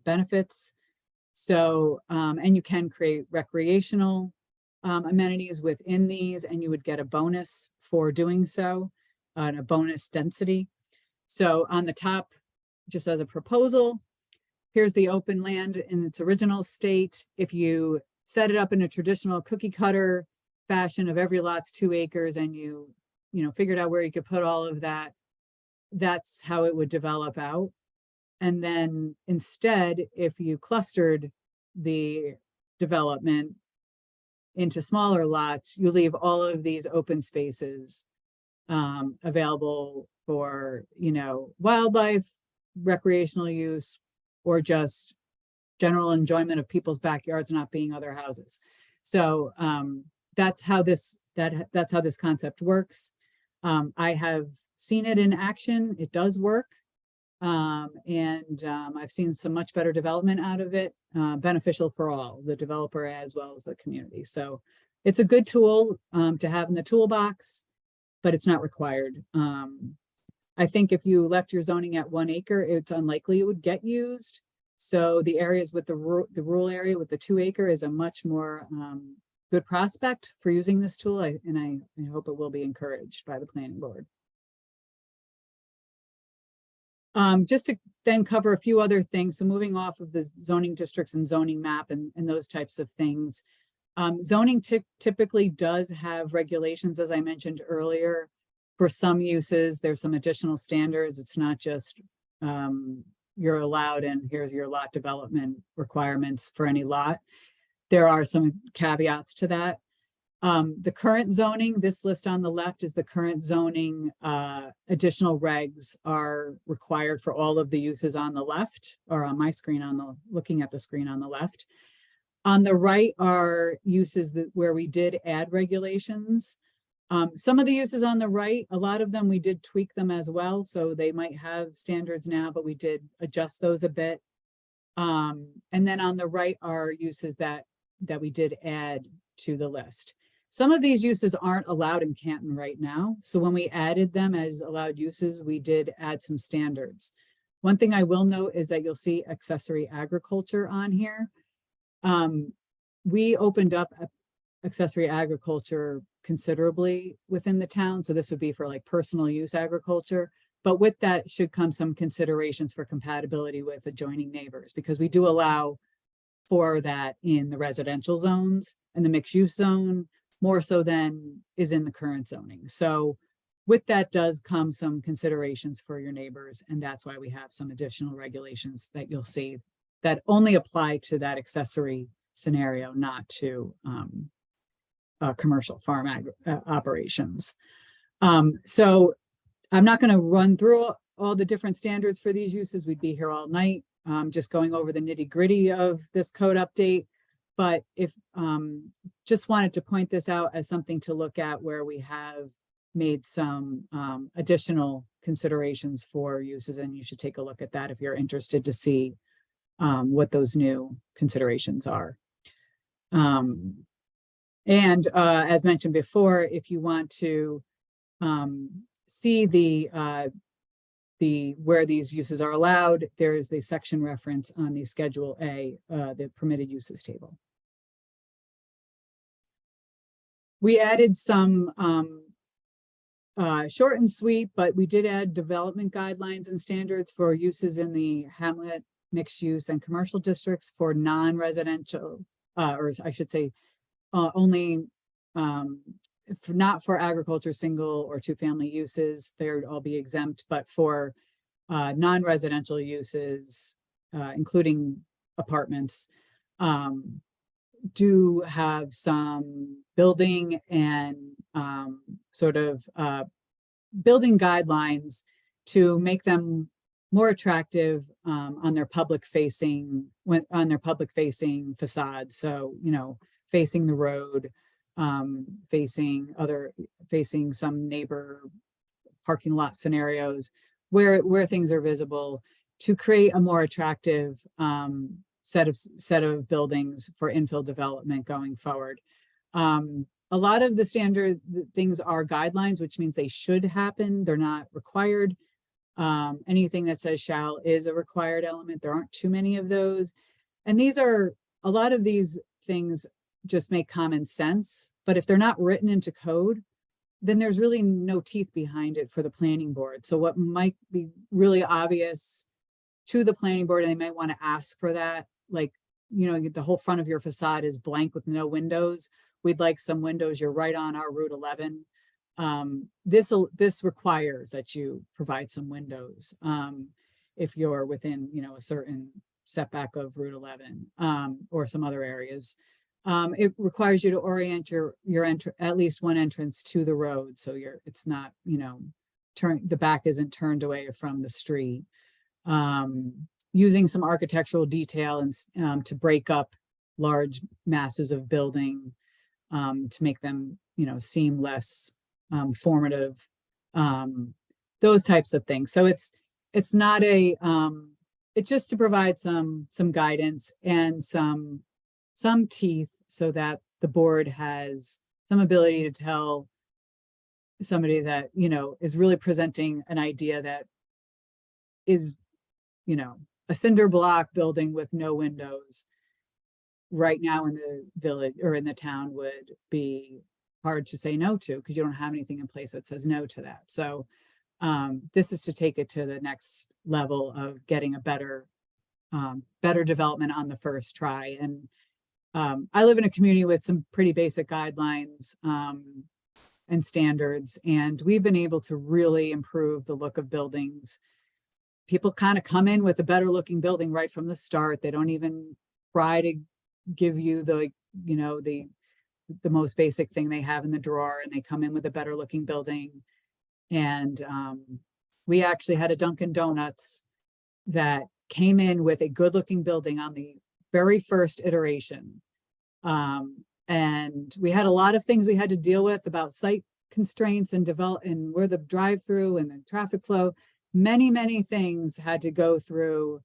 benefits. So, and you can create recreational amenities within these, and you would get a bonus for doing so, and a bonus density. So on the top, just as a proposal, here's the open land in its original state. If you set it up in a traditional cookie cutter fashion of every lot's 2 acres and you figured out where you could put all of that, that's how it would develop out. And then instead, if you clustered the development into smaller lots, you leave all of these open spaces available for, wildlife, recreational use, or just general enjoyment of people's backyards not being other houses. So that's how this concept works. I have seen it in action. It does work. And I've seen some much better development out of it, beneficial for all, the developer as well as the community. So it's a good tool to have in the toolbox, but it's not required. I think if you left your zoning at 1 acre, it's unlikely it would get used. So the areas with the rural area with the 2 acre is a much more good prospect for using this tool. And I hope it will be encouraged by the planning board. Just to then cover a few other things. So moving off of the zoning districts and zoning map and those types of things. Zoning typically does have regulations, as I mentioned earlier. For some uses, there's some additional standards. It's not just you're allowed and here's your lot development requirements for any lot. There are some caveats to that. The current zoning, this list on the left is the current zoning. Additional regs are required for all of the uses on the left, or on my screen looking at the screen on the left. On the right are uses where we did add regulations. Some of the uses on the right, a lot of them we did tweak them as well. So they might have standards now, but we did adjust those a bit. And then on the right are uses that we did add to the list. Some of these uses aren't allowed in Canton right now. So when we added them as allowed uses, we did add some standards. One thing I will note is that you'll see accessory agriculture on here. We opened up accessory agriculture considerably within the town. So this would be for like personal use agriculture. But with that should come some considerations for compatibility with adjoining neighbors, because we do allow for that in the residential zones and the mixed use zone, more so than is in the current zoning. So with that does come some considerations for your neighbors. And that's why we have some additional regulations that you'll see that only apply to that accessory scenario, not to commercial farm operations. So I'm not going to run through all the different standards for these uses. We'd be here all night, just going over the nitty gritty of this code update. But if, just wanted to point this out as something to look at where we have made some additional considerations for uses, and you should take a look at that if you're interested to see what those new considerations are. And as mentioned before, if you want to see the where these uses are allowed, there is the section reference on the Schedule A, the permitted uses table. We added some short and sweet, but we did add development guidelines and standards for uses in the hamlet, mixed use, and commercial districts for non-residential, or I should say, only not for agriculture, single or two-family uses. They would all be exempt, but for non-residential uses, including apartments, do have some building and sort of building guidelines to make them more attractive on their public facing facades. So, you know, facing the road, facing some neighbor parking lot scenarios where things are visible, to create a more attractive set of buildings for infill development going forward. A lot of the standard things are guidelines, which means they should happen. They're not required. Anything that says shall is a required element. There aren't too many of those. And a lot of these things just make common sense, but if they're not written into code, then there's really no teeth behind it for the planning board. So what might be really obvious to the planning board, and they might want to ask for that, like, you know, the whole front of your facade is blank with no windows. We'd like some windows. You're right on our Route 11. This requires that you provide some windows if you're within, you know, a certain setback of Route 11 or some other areas. It requires you to orient your at least one entrance to the road, so it's not, you know, the back isn't turned away from the street. Using some architectural detail and to break up large masses of building to make them, you know, seem less formative. Those types of things. So it's not a it's just to provide some guidance and some teeth, so that the board has some ability to tell somebody that, you know, is really presenting an idea that is, you know, a cinder block building with no windows right now in the village or in the town would be hard to say no to, because you don't have anything in place that says no to that. So this is to take it to the next level of getting a better development on the first try. And I live in a community with some pretty basic guidelines and standards, and we've been able to really improve the look of buildings. People kind of come in with a better looking building right from the start. They don't even try to give you the, you know, the most basic thing they have in the drawer, and they come in with a better looking building. And we actually had a Dunkin' Donuts that came in with a good looking building on the very first iteration. And we had a lot of things we had to deal with about site constraints and where the drive-through and the traffic flow. Many things had to go through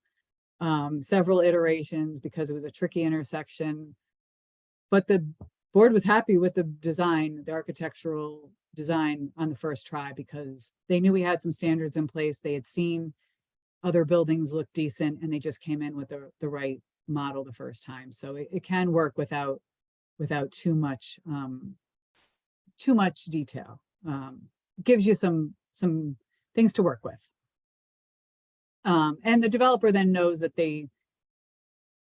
several iterations because it was a tricky intersection. But the board was happy with the design, the architectural design on the first try, because they knew we had some standards in place. They had seen other buildings look decent, and they just came in with the right model the first time. So it can work without too much detail. Gives you some things to work with. And the developer then knows that they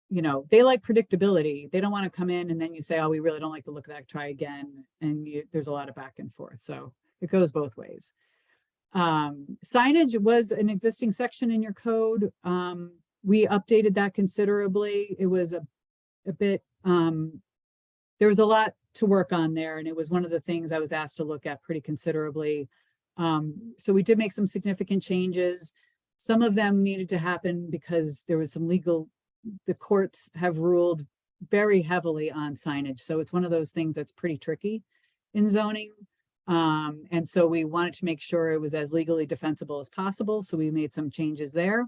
like predictability. They don't want to come in and then you say, oh, we really don't like the look of that, try again. And there's a lot of back and forth. So it goes both ways. Signage was an existing section in your code. We updated that considerably. It was a bit, there was a lot to work on there, and it was one of the things I was asked to look at pretty considerably. So we did make some significant changes. Some of them needed to happen because there was some the courts have ruled very heavily on signage. So it's one of those things that's pretty tricky in zoning. And so we wanted to make sure it was as legally defensible as possible. So we made some changes there.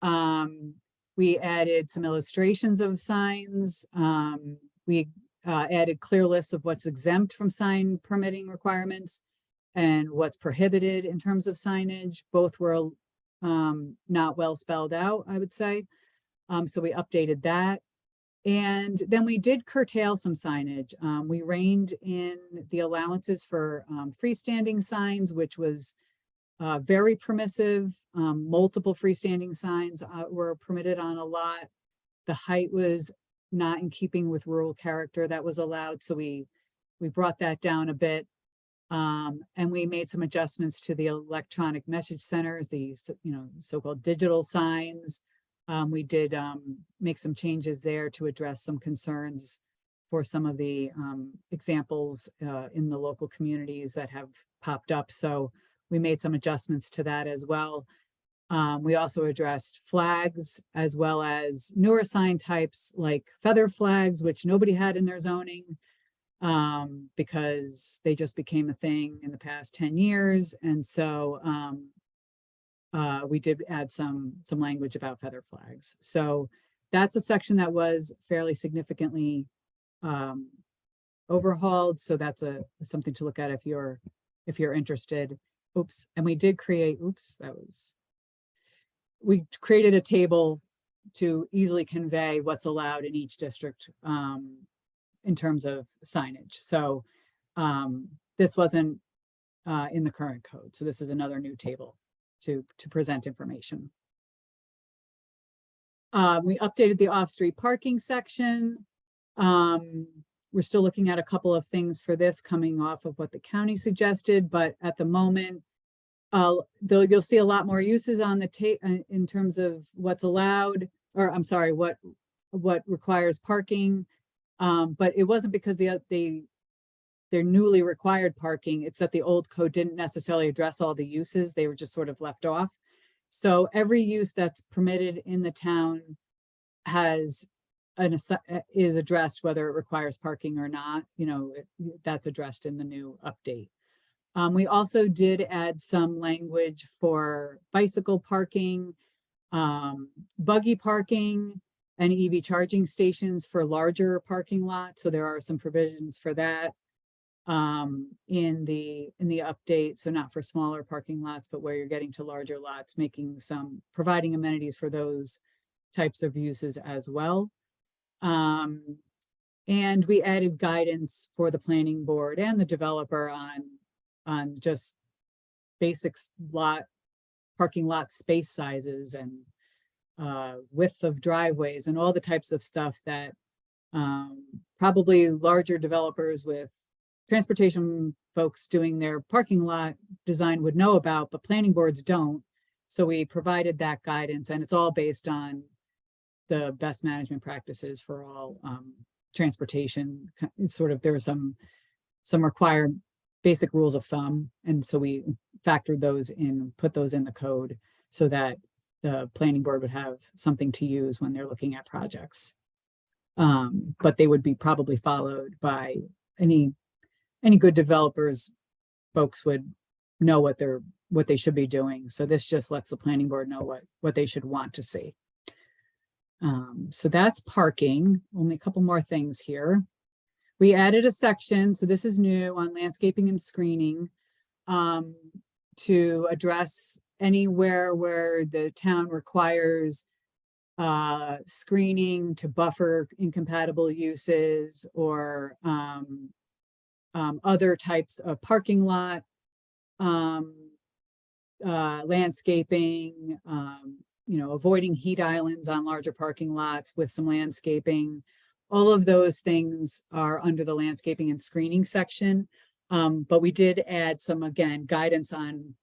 We added some illustrations of signs. We added clear lists of what's exempt from sign permitting requirements and what's prohibited in terms of signage. Both were not well spelled out, I would say. So we updated that. And then we did curtail some signage. We reined in the allowances for freestanding signs, which was very permissive. Multiple freestanding signs were permitted on a lot. The height was not in keeping with rural character that was allowed. So we brought that down a bit. And we made some adjustments to the electronic message centers, these, so-called digital signs. We did make some changes there to address some concerns for some of the examples in the local communities that have popped up. So we made some adjustments to that as well. We also addressed flags as well as newer sign types like feather flags, which nobody had in their zoning because they just became a thing in the past 10 years. And so we did add some language about feather flags. So that's a section that was fairly significantly overhauled. So that's something to look at if you're interested. Oops. And we did create, we created a table to easily convey what's allowed in each district in terms of signage. So this wasn't in the current code. So this is another new table to present information. We updated the off-street parking section. We're still looking at a couple of things for this coming off of what the county suggested, but at the moment, you'll see a lot more uses on the in terms of what's allowed, or I'm sorry, what requires parking. But it wasn't because they're newly required parking. It's that the old code didn't necessarily address all the uses. They were just sort of left off. So every use that's permitted in the town is addressed, whether it requires parking or not. That's addressed in the new update. We also did add some language for bicycle parking, buggy parking, and EV charging stations for larger parking lots. So there are some provisions for that in the update. So not for smaller parking lots, but where you're getting to larger lots, providing amenities for those types of uses as well. And we added guidance for the planning board and the developer on just basic parking lot space sizes and width of driveways and all the types of stuff that probably larger developers with transportation folks doing their parking lot design would know about, but planning boards don't. So we provided that guidance, and it's all based on the best management practices for all transportation. It's there were some required basic rules of thumb, and so we factored those in, put those in the code so that the planning board would have something to use when they're looking at projects. But they would be probably followed by any good developers. Folks would know what they should be doing. So this just lets the planning board know what they should want to see. So that's parking. Only a couple more things here. We added a section, so this is new, on landscaping and screening to address anywhere where the town requires screening to buffer incompatible uses or other types of parking lot landscaping, avoiding heat islands on larger parking lots with some landscaping. All of those things are under the landscaping and screening section. But we did add some, again, guidance on,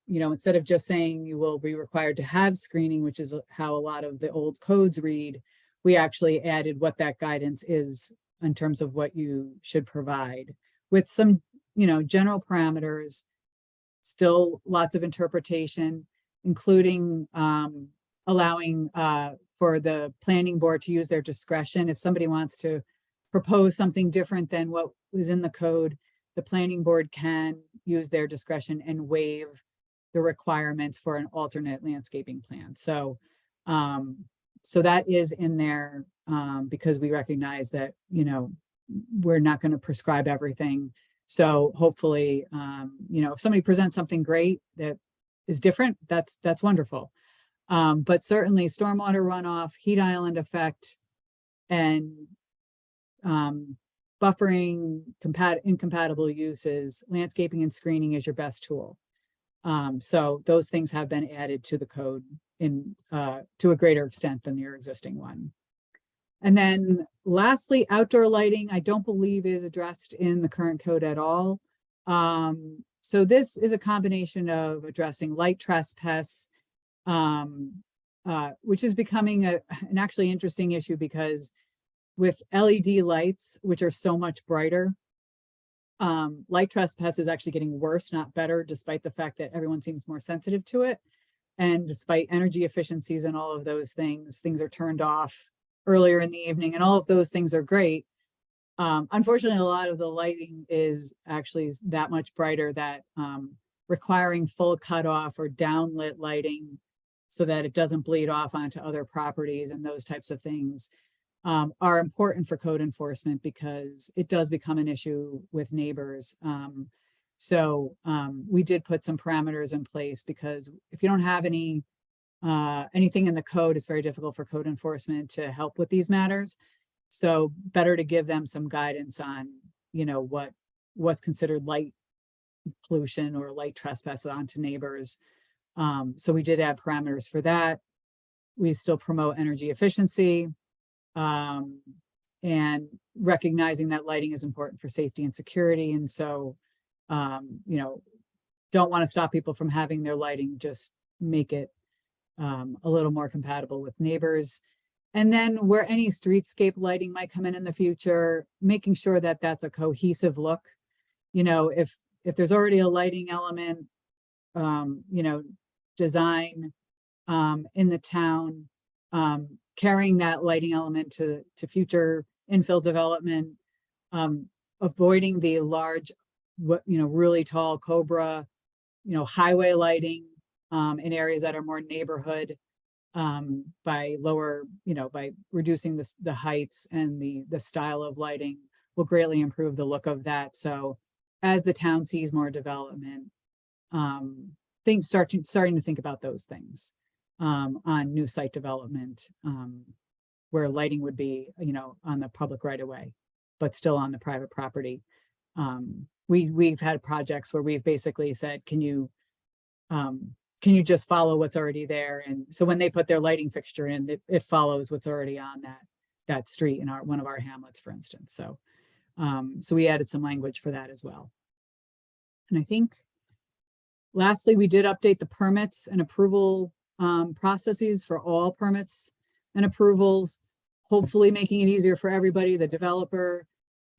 instead of just saying you will be required to have screening, which is how a lot of the old codes read, we actually added what that guidance is in terms of what you should provide with some, general parameters, still lots of interpretation, including allowing for the planning board to use their discretion. If somebody wants to propose something different than what was in the code, the planning board can use their discretion and waive the requirements for an alternate landscaping plan. So, so that is in there because we recognize that, you know, we're not going to prescribe everything. So hopefully, you know, if somebody presents something great that is different, that's wonderful. But certainly stormwater runoff, heat island effect, and buffering, incompatible uses, landscaping and screening is your best tool. So those things have been added to the code in to a greater extent than your existing one. And then lastly, outdoor lighting, I don't believe is addressed in the current code at all. So this is a combination of addressing light trespass, which is becoming an actually interesting issue because with LED lights, which are so much brighter, light trespass is actually getting worse, not better, despite the fact that everyone seems more sensitive to it. And despite energy efficiencies and all of those things are turned off earlier in the evening, and all of those things are great. Unfortunately, a lot of the lighting is actually that much brighter that requiring full cutoff or downlit lighting so that it doesn't bleed off onto other properties and those types of things are important for code enforcement because it does become an issue with neighbors. So we did put some parameters in place because if you don't have anything in the code, it's very difficult for code enforcement to help with these matters. So better to give them some guidance on, you know, what's considered light pollution or light trespass onto neighbors. So we did add parameters for that. We still promote energy efficiency and recognizing that lighting is important for safety and security. And so, you know, don't want to stop people from having their lighting, just make it a little more compatible with neighbors. And then where any streetscape lighting might come in the future, making sure that that's a cohesive look. You know, if there's already a lighting element, you know, design in the town, carrying that lighting element to future infill development, avoiding the large, you know, really tall Cobra, you know, highway lighting in areas that are more neighborhood by lower, you know, by reducing the heights and the style of lighting will greatly improve the look of that. So as the town sees more development, starting to think about those things on new site development where lighting would be, you know, on the public right of way, but still on the private property. We've had projects where we've basically said, can you just follow what's already there? And so when they put their lighting fixture in, it follows what's already on that street in one of our hamlets, for instance. So, so we added some language for that as well. And I think lastly, we did update the permits and approval processes for all permits and approvals, hopefully making it easier for everybody, the developer,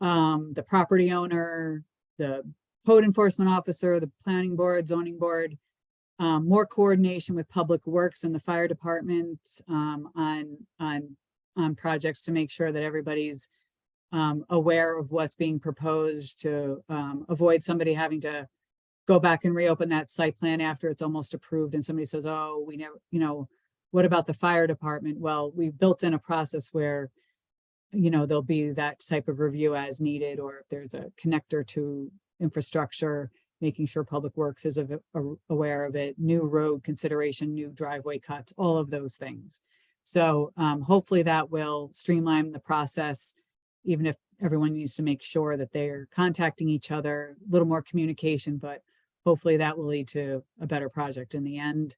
the property owner, the code enforcement officer, the planning board, zoning board, more coordination with public works and the fire department on projects to make sure that everybody's aware of what's being proposed to avoid somebody having to go back and reopen that site plan after it's almost approved and somebody says, oh, we never, you know, what about the fire department? Well, we've built in a process where, you know, there'll be that type of review as needed, or if there's a connector to infrastructure, making sure public works is aware of it, new road consideration, new driveway cuts, all of those things. So hopefully that will streamline the process, even if everyone needs to make sure that they're contacting each other, a little more communication, but hopefully that will lead to a better project in the end.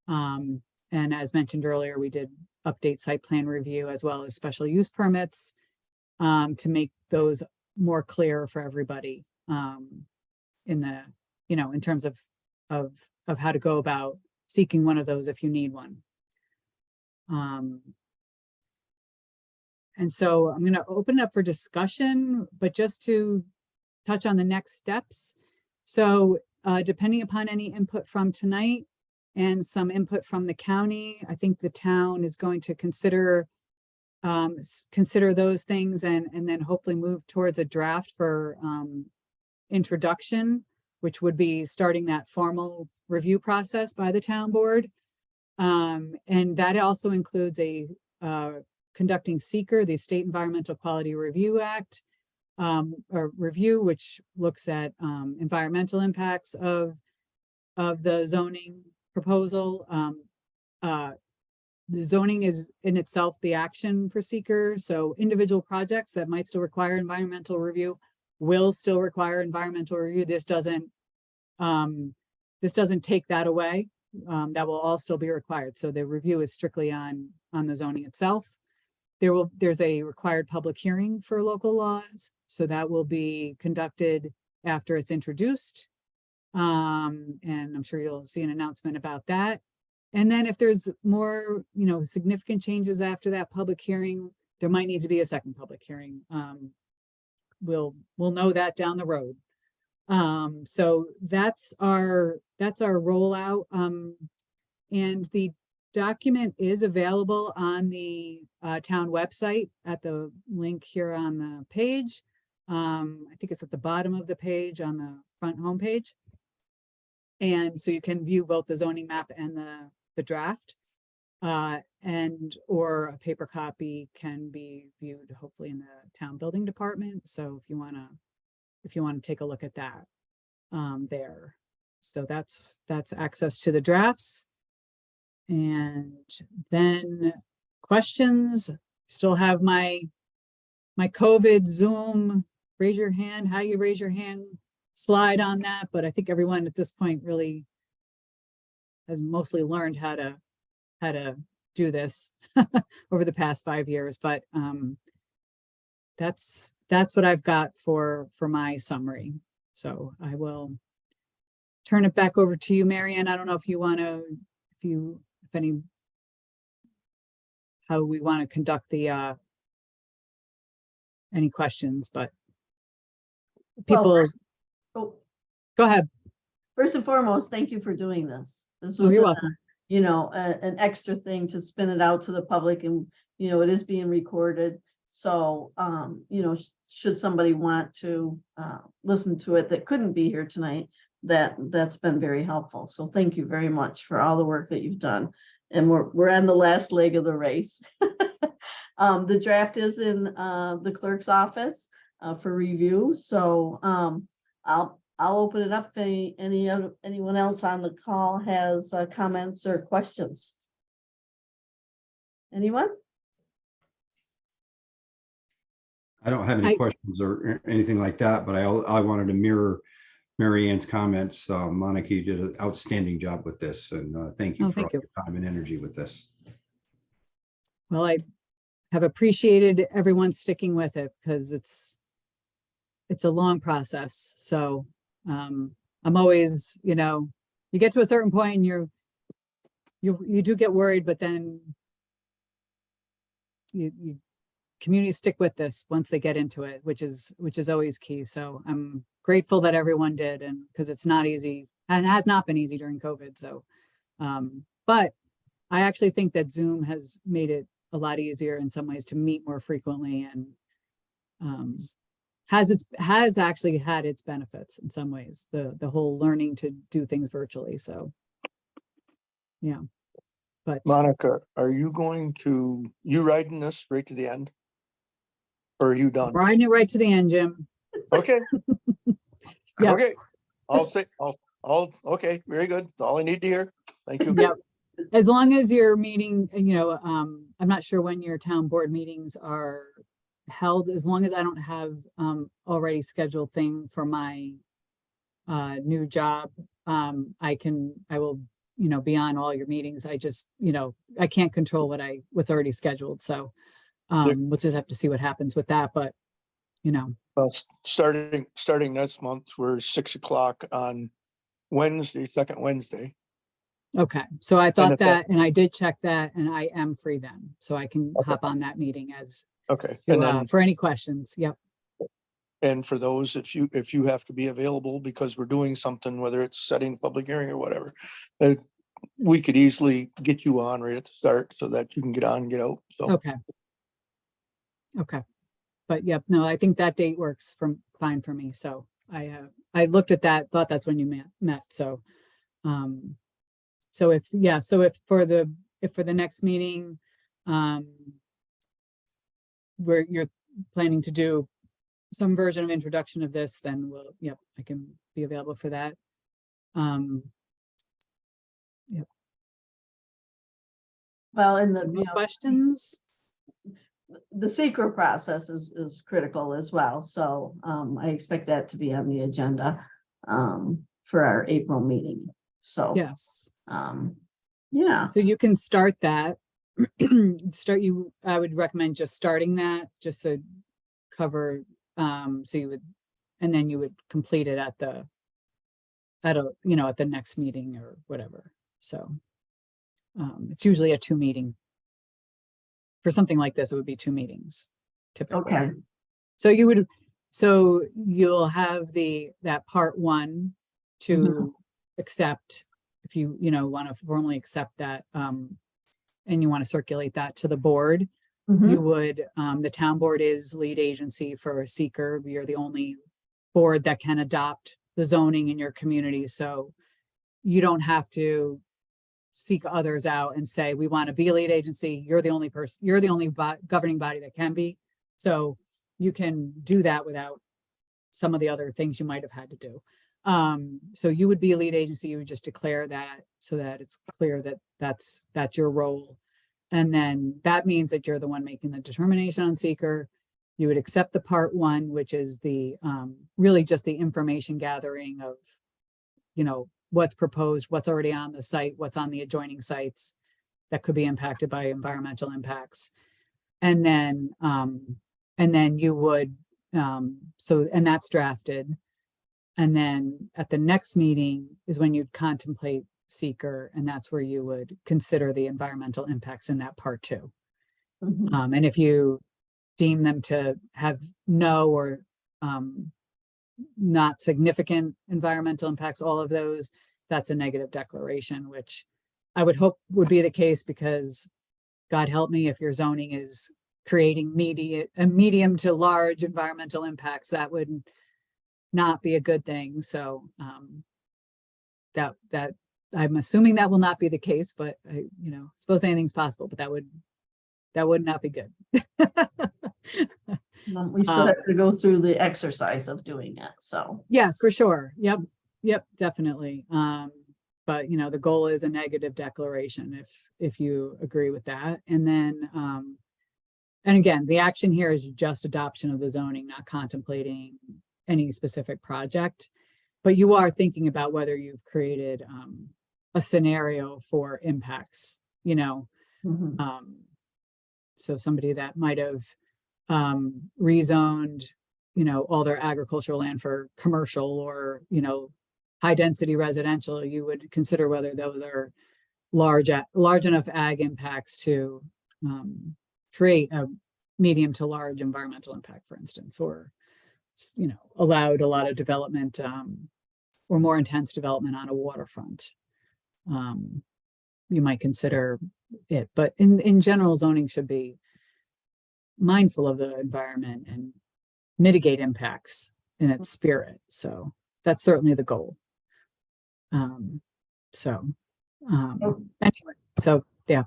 And as mentioned earlier, we did update site plan review as well as special use permits to make those more clear for everybody in the, you know, in terms of how to go about seeking one of those if you need one. And so I'm going to open it up for discussion, but just to touch on the next steps. So depending upon any input from tonight, and some input from the county. I think the town is going to consider those things and then hopefully move towards a draft for introduction, which would be starting that formal review process by the town board. And that also includes a conducting seeker, the State Environmental Quality Review Act, or review, which looks at environmental impacts of the zoning proposal. The zoning is in itself the action for seeker. So individual projects that might still require environmental review will still require environmental review. This doesn't take that away. That will all still be required. So the review is strictly on the zoning itself. There's a required public hearing for local laws. So that will be conducted after it's introduced. And I'm sure you'll see an announcement about that. And then if there's more, significant changes after that public hearing, there might need to be a second public hearing. We'll know that down the road. So that's our rollout. And the document is available on the town website at the link here on the page. I think it's at the bottom of the page on the front homepage. And so you can view both the zoning map and the draft, or a paper copy can be viewed hopefully in the town building department. So if you want to take a look at that there. So that's access to the drafts. And then questions. Still have my COVID Zoom, raise your hand, how you raise your hand slide on that, but I think everyone at this point really has mostly learned how to do this over the past 5 years. But that's what I've got for my summary. So I will turn it back over to you, Marianne. I don't know if you want to, how we want to conduct the any questions, but people. Well, go ahead. First and foremost, thank you for doing this. This Oh, was you're welcome. an extra thing to spin it out to the public, and it is being recorded. So should somebody want to listen to it that couldn't be here tonight, that's been very helpful. So thank you very much for all the work that you've done. And we're on the last leg of the race. The draft is in the clerk's office for review. So I'll open it up if anyone else on the call has comments or questions. Anyone? I don't have any questions or anything like that, but I wanted to mirror Mary Ann's comments. Monica, you did an outstanding job with this, and thank you for all your time and energy with this. Well, I have appreciated everyone sticking with it because it's a long process. So I'm always, you get to a certain point and you do get worried, but then you communities stick with this once they get into it, which is always key. So I'm grateful that everyone did, and because it's not easy and it has not been easy during COVID. So, but I actually think that Zoom has made it a lot easier in some ways to meet more frequently, and has actually had its benefits in some ways, the whole learning to do things virtually. So yeah. But Monica, are you riding this right to the end? Or are you done? Riding it right to the end, Jim. Okay. Yeah. Okay. Okay, very good. That's all I need to hear. Thank you. Yep. As long as your meeting, I'm not sure when your town board meetings are held, as long as I don't have already scheduled thing for my new job, I will be on all your meetings. I just, I can't control what's already scheduled. So we'll just have to see what happens with that. But, Well, starting next month, we're 6 o'clock on Wednesday, second Wednesday. Okay. So I thought that, and I did check that, and I am free then. So I can hop on that meeting as okay. to, And then for any questions. Yep. and for those, if you have to be available because we're doing something, whether it's setting public hearing or whatever, we could easily get you on right at the start so that you can get on and get out. So, Okay. Okay. But yep, no, I think that date works fine for me. So I looked at that, thought that's when you met. So, so if for the next meeting, where you're planning to do some version of introduction of this, then I can be available for that. Well, and the, No questions? the secret process is critical as well. So I expect that to be on the agenda for our April meeting. So Yes. yeah. So you can start that. I would recommend just starting that just to cover, so you would, and then you would complete it at the next meeting or whatever. So it's usually a 2 meeting. For something like this, it would be 2 meetings typically. Okay. So you'll have that part 1 to accept if you want to formally accept that, and you want to circulate that to the board. You would, the town board is lead agency for a seeker. We are the only board that can adopt the zoning in your community. So you don't have to seek others out and say, we want to be a lead agency. You're the only person, you're the only governing body that can be. So you can do that without some of the other things you might have had to do. So you would be a lead agency. You would just declare that so that it's clear that that's your role. And then that means that you're the one making the determination on seeker. You would accept the part 1, which is the really just the information gathering of, what's proposed, what's already on the site, what's on the adjoining sites that could be impacted by environmental impacts. And then you would, and that's drafted. And then at the next meeting is when you'd contemplate seeker, and that's where you would consider the environmental impacts in that part 2. And if you deem them to have no or not significant environmental impacts, all of those, that's a negative declaration, which I would hope would be the case, because God help me if your zoning is creating medium to large environmental impacts, that would not be a good thing. So that I'm assuming that will not be the case, but I suppose anything's possible, but that would not be good. We still have to go through the exercise of doing it. So yes, for sure. Yep, definitely. But the goal is a negative declaration if you agree with that. And then and again, the action here is just adoption of the zoning, not contemplating any specific project, but you are thinking about whether you've created a scenario for impacts, so somebody that might have rezoned, all their agricultural land for commercial or, high density residential, you would consider whether those are large enough ag impacts to create a medium to large environmental impact, for instance, or, allowed a lot of development or more intense development on a waterfront. You might consider it, but in general, zoning should be mindful of the environment and mitigate impacts in its spirit. So that's certainly the goal. Anyway, so yeah.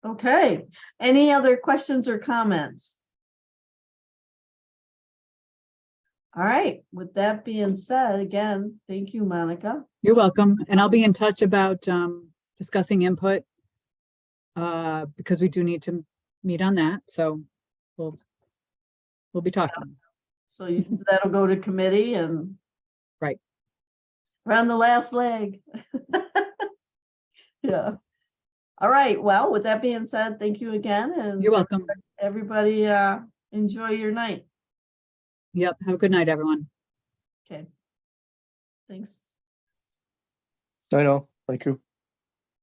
okay. Any other questions or comments? All right. With that being said, again, thank you, Monica. You're welcome. And I'll be in touch about discussing input because we do need to meet on that. So we'll be talking. So that'll go to committee and right. We're on the last leg. Yeah. All right. Well, with that being said, thank you again. And you're welcome. Everybody enjoy your night. Yep. Have a good night, everyone. Okay. Thanks. I know. Thank you.